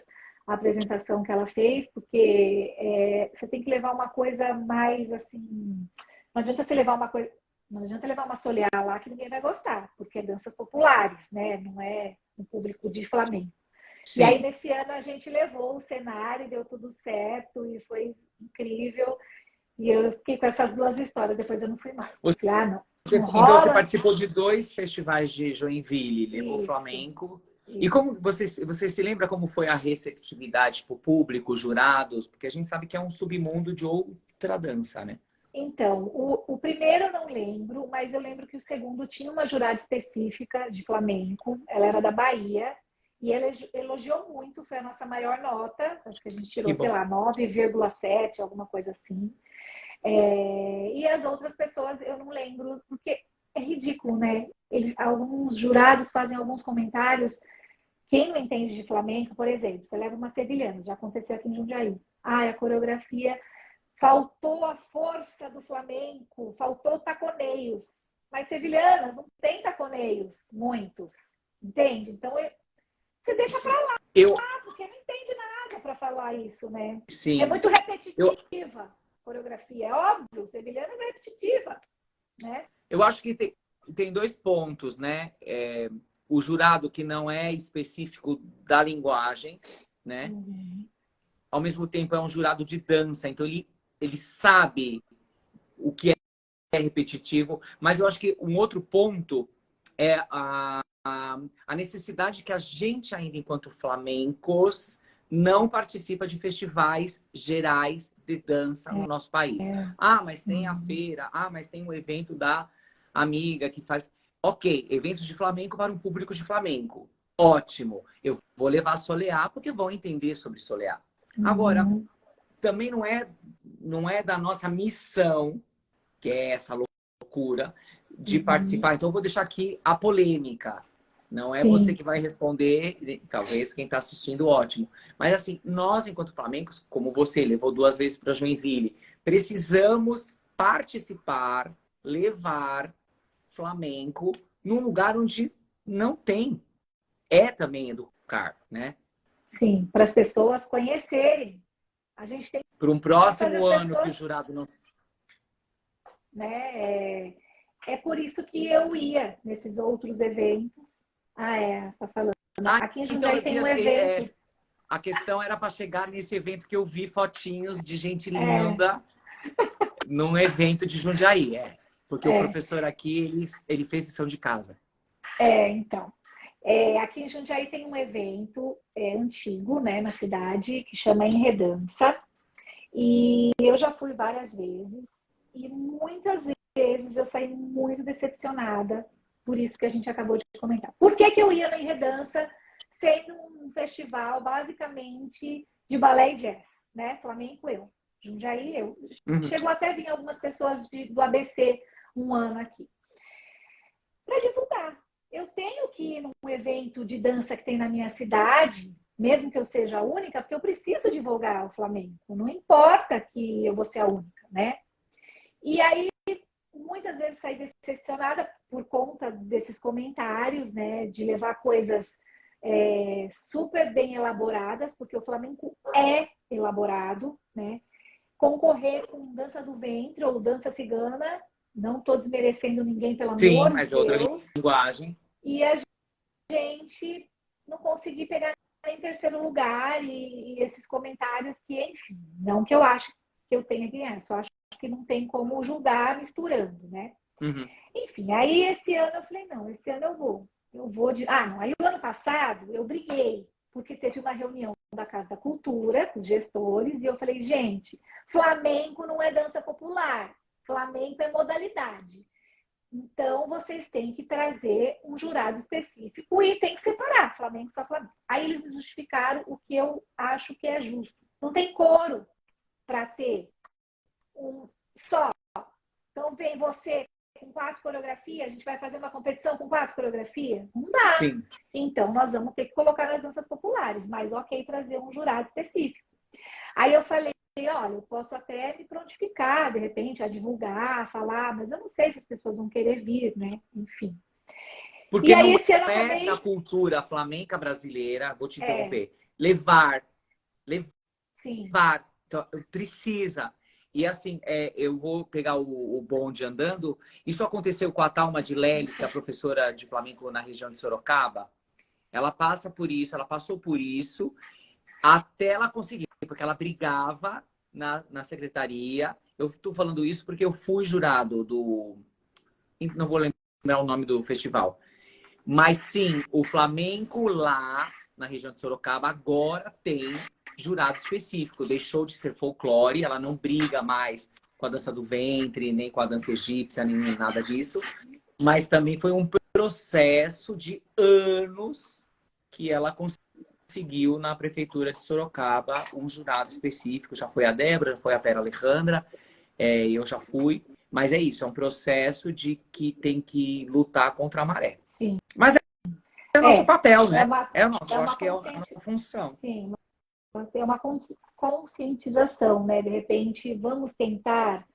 a apresentação que ela fez, porque você tem que levar uma coisa mais assim. Não adianta você levar uma coisa. Não adianta levar uma soleá lá que ninguém vai gostar, porque é danças populares, né? Não é um público de Flamengo. E aí, Sim. nesse ano, a gente levou o cenário, deu tudo certo e foi incrível. E eu fiquei com essas duas histórias, depois eu não fui mais. Falei, ah, não, não Então você rola participou de 2 festivais de Joinville, levou isso, flamenco. E isso. como você se lembra como foi a receptividade para o público, jurados? Porque a gente sabe que é um submundo de outra dança, né? Então, o primeiro eu não lembro, mas eu lembro que o segundo tinha uma jurada específica de flamenco, ela era da Bahia, e ela elogiou muito, foi a nossa maior nota, acho que a gente Que tirou, sei bom. lá, 9,7, alguma coisa assim. E as outras pessoas eu não lembro, porque é ridículo, né? Alguns jurados fazem alguns comentários. Quem não entende de flamenco, por exemplo, você leva uma sevilhana, já aconteceu aqui em Jundiaí. Ah, a coreografia faltou a força do flamenco, faltou taconeios. Mas sevilhanas não tem taconeios, muitos, entende? Então você deixa para lá, Eu, porque não entende nada para falar isso, né? É sim, muito eu, repetitiva a coreografia, é óbvio, sevilhana é repetitiva, né? eu acho que tem 2 pontos, né? O jurado que não é específico da linguagem, né? Uhum. Ao mesmo tempo é um jurado de dança, então ele sabe o que é repetitivo, mas eu acho que um outro ponto é a necessidade que a gente ainda, enquanto flamencos, não participa de festivais gerais de dança no nosso país. É. Ah, mas tem a Uhum. feira, ah, mas tem o evento da amiga que faz. Ok, eventos de flamenco para um público de flamenco. Ótimo. Eu vou levar a soleá porque vão entender sobre soleá. Agora, Uhum. também não é da nossa missão, que é essa loucura, de Uhum. participar. Então, eu vou deixar aqui a polêmica. Não é você Sim, que vai responder, talvez quem está assistindo, ótimo. Mas, assim, nós, enquanto flamencos, como você levou 2 vezes para Joinville, precisamos participar, levar flamenco num lugar onde não tem. É também educar, né? sim, para as pessoas conhecerem. A gente tem Para um que fazer próximo as ano que o pessoas, jurado não. né? É por isso que eu ia nesses outros eventos. Ah, tá falando. Ah, Aqui em então Jundiaí eu tem queria. um evento. A questão era para chegar nesse evento que eu vi fotinhos de gente É, linda num evento de Jundiaí, é. Porque o é, professor aqui, ele fez lição de casa. então. Aqui em Jundiaí tem um evento antigo, né, na cidade, que chama Enredança. E eu já fui várias vezes. E muitas vezes eu saí muito decepcionada por isso que a gente acabou de comentar. Por que eu ia na Enredança sendo um festival basicamente de balé e jazz, né? Flamenco eu, Jundiaí eu. Uhum. Chegou até a vir algumas pessoas do ABC um ano aqui para divulgar. Eu tenho que ir num evento de dança que tem na minha cidade, mesmo que eu seja a única, porque eu preciso divulgar o Flamengo. Não importa que eu vou ser a única, né? E aí, muitas vezes saí decepcionada por conta desses comentários, né? De levar coisas super bem elaboradas, porque o Flamengo é elaborado, né? concorrer com dança do ventre ou dança cigana. Não estou desmerecendo ninguém, pelo Sim, amor mas de é outra Deus. linguagem. E a gente não conseguir pegar em terceiro lugar e esses comentários que, enfim, não que eu acho que eu tenha que ganhar, só acho que não tem como julgar misturando, né? Uhum. Enfim, aí esse ano eu falei, não, esse ano eu vou. Eu vou de. Ah, não. Aí o ano passado eu briguei, porque teve uma reunião da Casa da Cultura com os gestores, e eu falei, gente, flamenco não é dança popular, flamenco é modalidade. Então, vocês têm que trazer um jurado específico e tem que separar Flamengo só Flamengo. Aí eles justificaram o que eu acho que é justo. Não tem coro para ter um só. Então, vem você com 4 coreografias, a gente vai fazer uma competição com 4 coreografias? Não dá. Sim. Então, nós vamos ter que colocar nas danças populares, mas ok, trazer um jurado específico. Aí eu falei, olha, eu posso até me prontificar, de repente, a divulgar, a falar, mas eu não sei se as pessoas vão querer vir, né? Enfim. E Porque aí não esse ano eu é acabei... da cultura flamenca brasileira, vou te interromper, levar, Sim. então, precisa. E assim, eu vou pegar o bonde andando. Isso aconteceu com a Thalma de Leles, que é a professora de flamenco na região de Sorocaba. Ela passa por isso, ela passou por isso, até ela conseguir, porque ela brigava na secretaria. Eu estou falando isso porque eu fui jurado do... Não vou lembrar o nome do festival. Mas sim, o flamenco lá na região de Sorocaba agora tem jurado específico. Deixou de ser folclore, ela não briga mais com a dança do ventre, nem com a dança egípcia, nem nada disso. Mas também foi um processo de anos que ela conseguiu na prefeitura de Sorocaba um jurado específico. Já foi a Débora, já foi a Vera Alejandra, eu já fui. Mas é isso, é um processo de que tem que lutar contra a maré. Sim. Mas é o nosso papel, né? É o nosso, eu uma acho que é a nossa função. Sim, é uma conscientização, né? De repente, vamos tentar,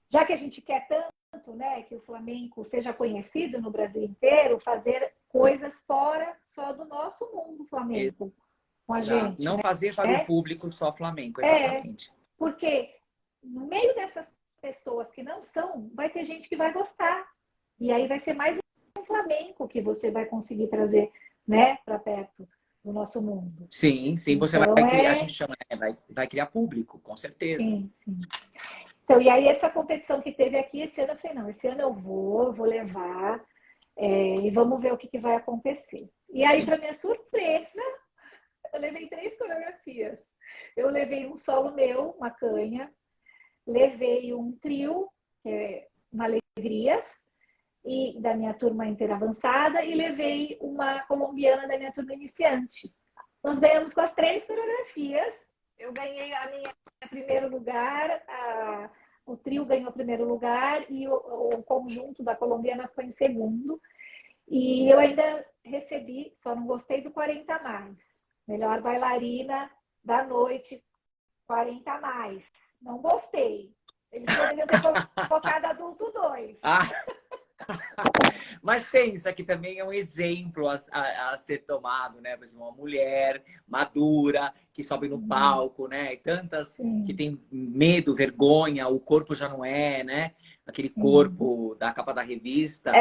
já que a gente quer tanto, né, que o flamenco seja conhecido no Brasil inteiro, fazer coisas fora só do nosso mundo flamenco com a Exato. gente, Não fazer para o né? público só flamenco, É, exatamente. porque no meio dessas pessoas que não são, vai ter gente que vai gostar. E aí vai ser mais um flamenco que você vai conseguir trazer, né, para perto do nosso mundo. Sim, sim, você Então, vai criar, a gente chama, né? vai criar público, com certeza. sim, sim. Então, e aí essa competição que teve aqui esse ano, eu falei, não, esse ano eu vou levar, e vamos ver o que vai acontecer. E aí, para minha surpresa, eu levei 3 coreografias. Eu levei um solo meu, uma canha, levei um trio, uma Alegrias, e da minha turma inteira avançada, e levei uma colombiana da minha turma iniciante. Nós ganhamos com as 3 coreografias. Eu ganhei a minha primeiro lugar, o trio ganhou o primeiro lugar e o conjunto da colombiana foi em segundo. E eu ainda recebi, só não gostei do 40 a mais. Melhor bailarina da noite, 40 a mais. Não gostei. Eles poderiam ter colocado adulto 2. Ah, mas pensa que também é um exemplo a ser tomado, né? Por exemplo, uma mulher madura que sobe no palco, né? E tantas que tem medo, vergonha, o corpo já não é, né? Aquele corpo da capa da revista.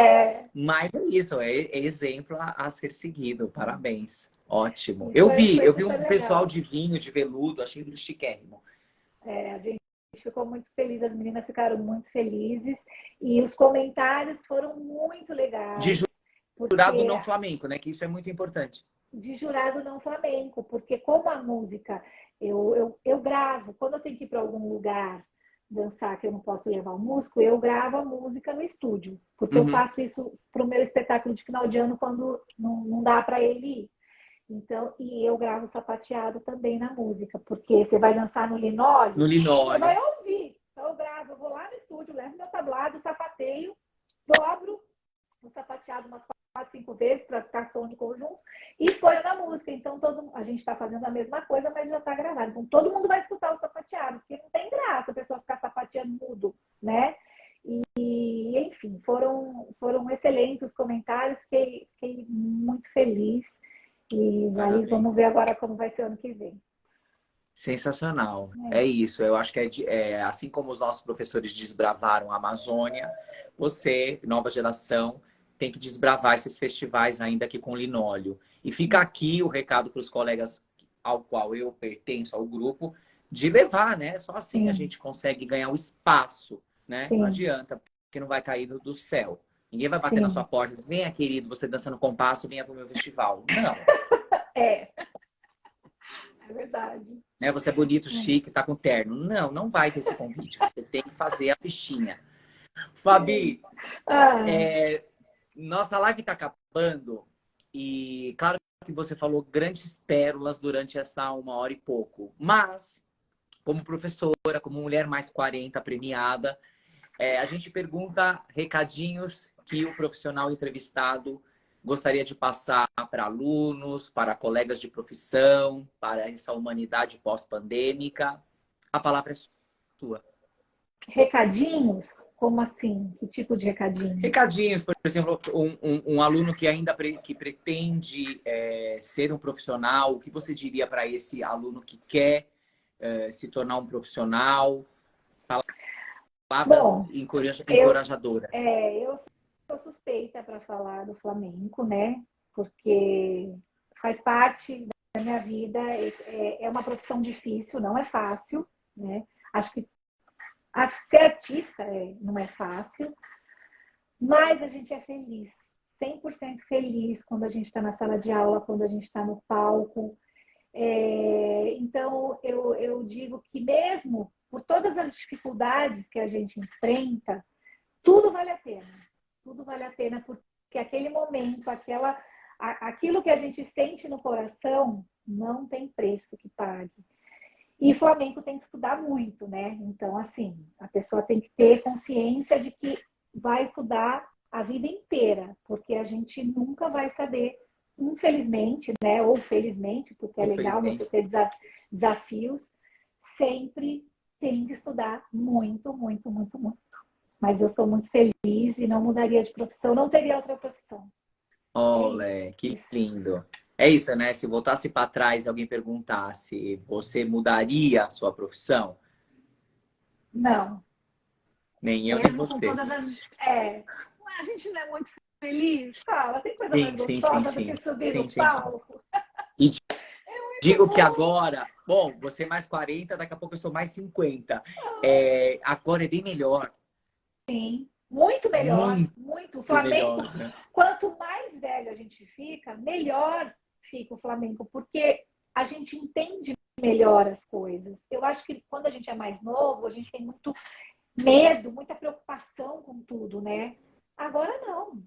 Mas é isso, é exemplo a ser seguido. Parabéns. Ótimo. Eu vi um pessoal de vinho, de veludo, achei chiquérrimo. A gente ficou muito feliz, as meninas ficaram muito felizes e os comentários foram muito legais. De jurado não flamenco, né? Que isso é muito importante. De jurado não flamenco, porque como a música eu gravo, quando eu tenho que ir para algum lugar dançar que eu não posso levar o músico, eu gravo a música no estúdio, porque eu faço isso para o meu espetáculo de final de ano quando não dá para ele ir. Então, e eu gravo sapateado também na música, porque você vai dançar no linóleo, você vai ouvir. Então eu gravo, eu vou lá no estúdio, levo meu tablado, sapateio, dobro o sapateado umas 4, 5 vezes para ficar som de conjunto e ponho na música. Então a gente está fazendo a mesma coisa, mas já está gravado. Então todo mundo vai escutar o sapateado, porque não tem graça a pessoa ficar sapateando mudo, né? E enfim, foram excelentes os comentários, fiquei muito feliz. E aí vamos ver agora como vai ser o ano que vem. Sensacional. É isso. Eu acho que assim como os nossos professores desbravaram a Amazônia, você, nova geração, tem que desbravar esses festivais ainda aqui com linóleo. E fica aqui o recado para os colegas ao qual eu pertenço, ao grupo, de levar, né? Só assim a Sim, gente consegue ganhar o espaço, né? Não sim, adianta, porque não vai cair do céu. Ninguém vai bater na sua sim. porta e dizer, venha, querido, você dançando compasso, venha para o meu festival. Não. É, é verdade. Né? Você é bonito, chique, tá com terno. Não, não vai ter esse convite. Você tem que fazer a fichinha. Sim. Fabi, Ah, nossa live tá acabando e claro que você falou grandes pérolas durante essa 1 hora e pouco. Mas, como professora, como mulher mais 40 premiada, a gente pergunta recadinhos que o profissional entrevistado gostaria de passar para alunos, para colegas de profissão, para essa humanidade pós-pandêmica. A palavra é sua. recadinhos? Como assim? Que tipo de recadinhos? Recadinhos, por exemplo, um aluno que ainda que pretende ser um profissional, o que você diria para esse aluno que quer se tornar um profissional? Palavras Bom, eu, encorajadoras. eu sou suspeita para falar do flamenco, né? Porque faz parte da minha vida, é uma profissão difícil, não é fácil, né? Acho que ser artista não é fácil, mas a gente é feliz, 100% feliz quando a gente está na sala de aula, quando a gente está no palco. Então, eu digo que mesmo por todas as dificuldades que a gente enfrenta, tudo vale a pena. Tudo vale a pena porque aquele momento, aquilo que a gente sente no coração, não tem preço que pague. E Flamengo tem que estudar muito, né? Então, assim, a pessoa tem que ter consciência de que vai estudar a vida inteira, porque a gente nunca vai saber, infelizmente, né? Ou felizmente, porque é Ou legal você felizmente. ter desafios, sempre tem que estudar muito, muito, muito, muito. Mas eu sou muito feliz e não mudaria de profissão, não teria outra profissão. É Olé, que isso. lindo. É isso, né? Se voltasse para trás e alguém perguntasse, você mudaria a sua profissão? Não. Nem eu, nem Mesmo com você. todas as. A gente não é muito feliz. Fala, tem coisa mais Sim, sim, sim, gostosa do que sim. subir no Sim, sim, sim. palco. E Muito digo que bom. agora, bom, você é mais 40, daqui a pouco eu sou mais 50. Agora é bem melhor. Muito melhor, Muito muito. O Flamengo, melhor, né? quanto mais velho a gente fica, melhor fica o Flamengo, porque a gente entende melhor as coisas. Eu acho que quando a gente é mais novo, a gente tem muito medo, muita preocupação com tudo, né? Agora não.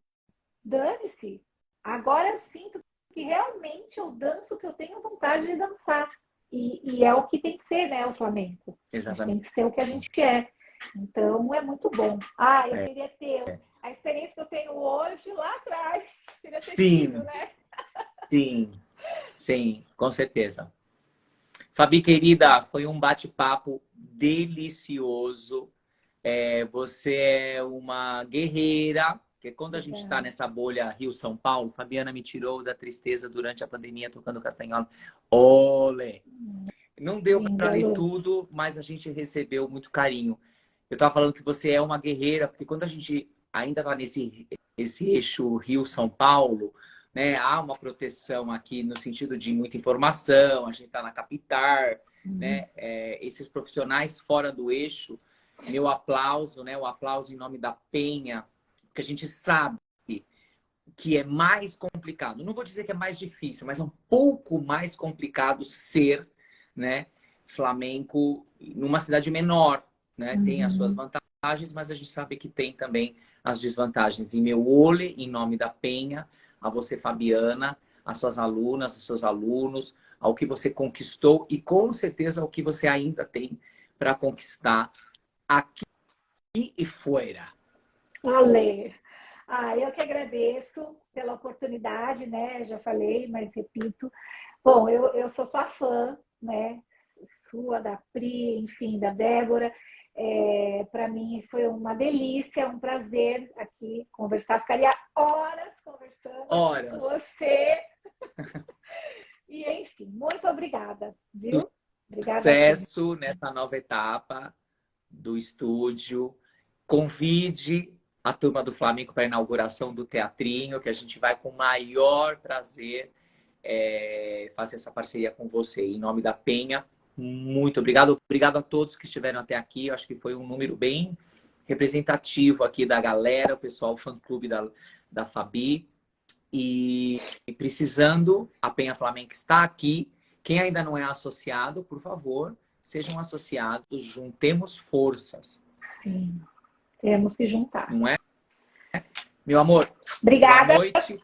Dane-se. Agora eu sinto que realmente eu danço o que eu tenho vontade de dançar. E é o que tem que ser, né, o flamenco. A gente Exatamente. tem que ser o que a gente é. Então é muito bom. Ah, eu É. queria ter a experiência que eu tenho hoje lá atrás. Queria ter tido, Sim, né? sim, sim, com certeza. Fabi, querida, foi um bate-papo delicioso. Você é uma guerreira, porque quando a gente está Obrigada. nessa bolha Rio-São Paulo, Fabiana me tirou da tristeza durante a pandemia tocando castanhola. Olé! Não deu para Linda, ler Lu. tudo, mas a gente recebeu muito carinho. Eu estava falando que você é uma guerreira, porque quando a gente ainda está nesse esse eixo Rio-São Paulo, né, há uma proteção aqui no sentido de muita informação, a gente está na capital, né, esses profissionais fora do eixo, meu aplauso, né, o aplauso em nome da Penha, que a gente sabe que é mais complicado. Não vou dizer que é mais difícil, mas é um pouco mais complicado ser, né, flamenco numa cidade menor, né? Tem as suas Uhum. vantagens, mas a gente sabe que tem também as desvantagens. E meu ole, em nome da Penha, a você, Fabiana, as suas alunas, os seus alunos, ao que você conquistou e com certeza ao que você ainda tem para conquistar aqui e fora. Ale. Eu que agradeço pela oportunidade, né? Já falei, mas repito. Bom, eu sou sua fã, né? Sua, da Pri, enfim, da Débora. Para mim foi uma delícia, um prazer aqui conversar. Ficaria horas conversando aqui com Horas. você. E, enfim, muito obrigada, viu? Obrigada. Sucesso nessa nova etapa do estúdio. Convide a turma do Flamengo para a inauguração do Teatrinho, que a gente vai com o maior prazer fazer essa parceria com você. Em nome da Penha, muito obrigado. Obrigado a todos que estiveram até aqui. Eu acho que foi um número bem representativo aqui da galera, o pessoal, o fã-clube da Fabi. E precisando, a Penha Flamengo está aqui. Quem ainda não é associado, por favor, sejam associados, juntemos forças. Sim, temos que juntar. Não é? Meu amor, obrigada. boa noite.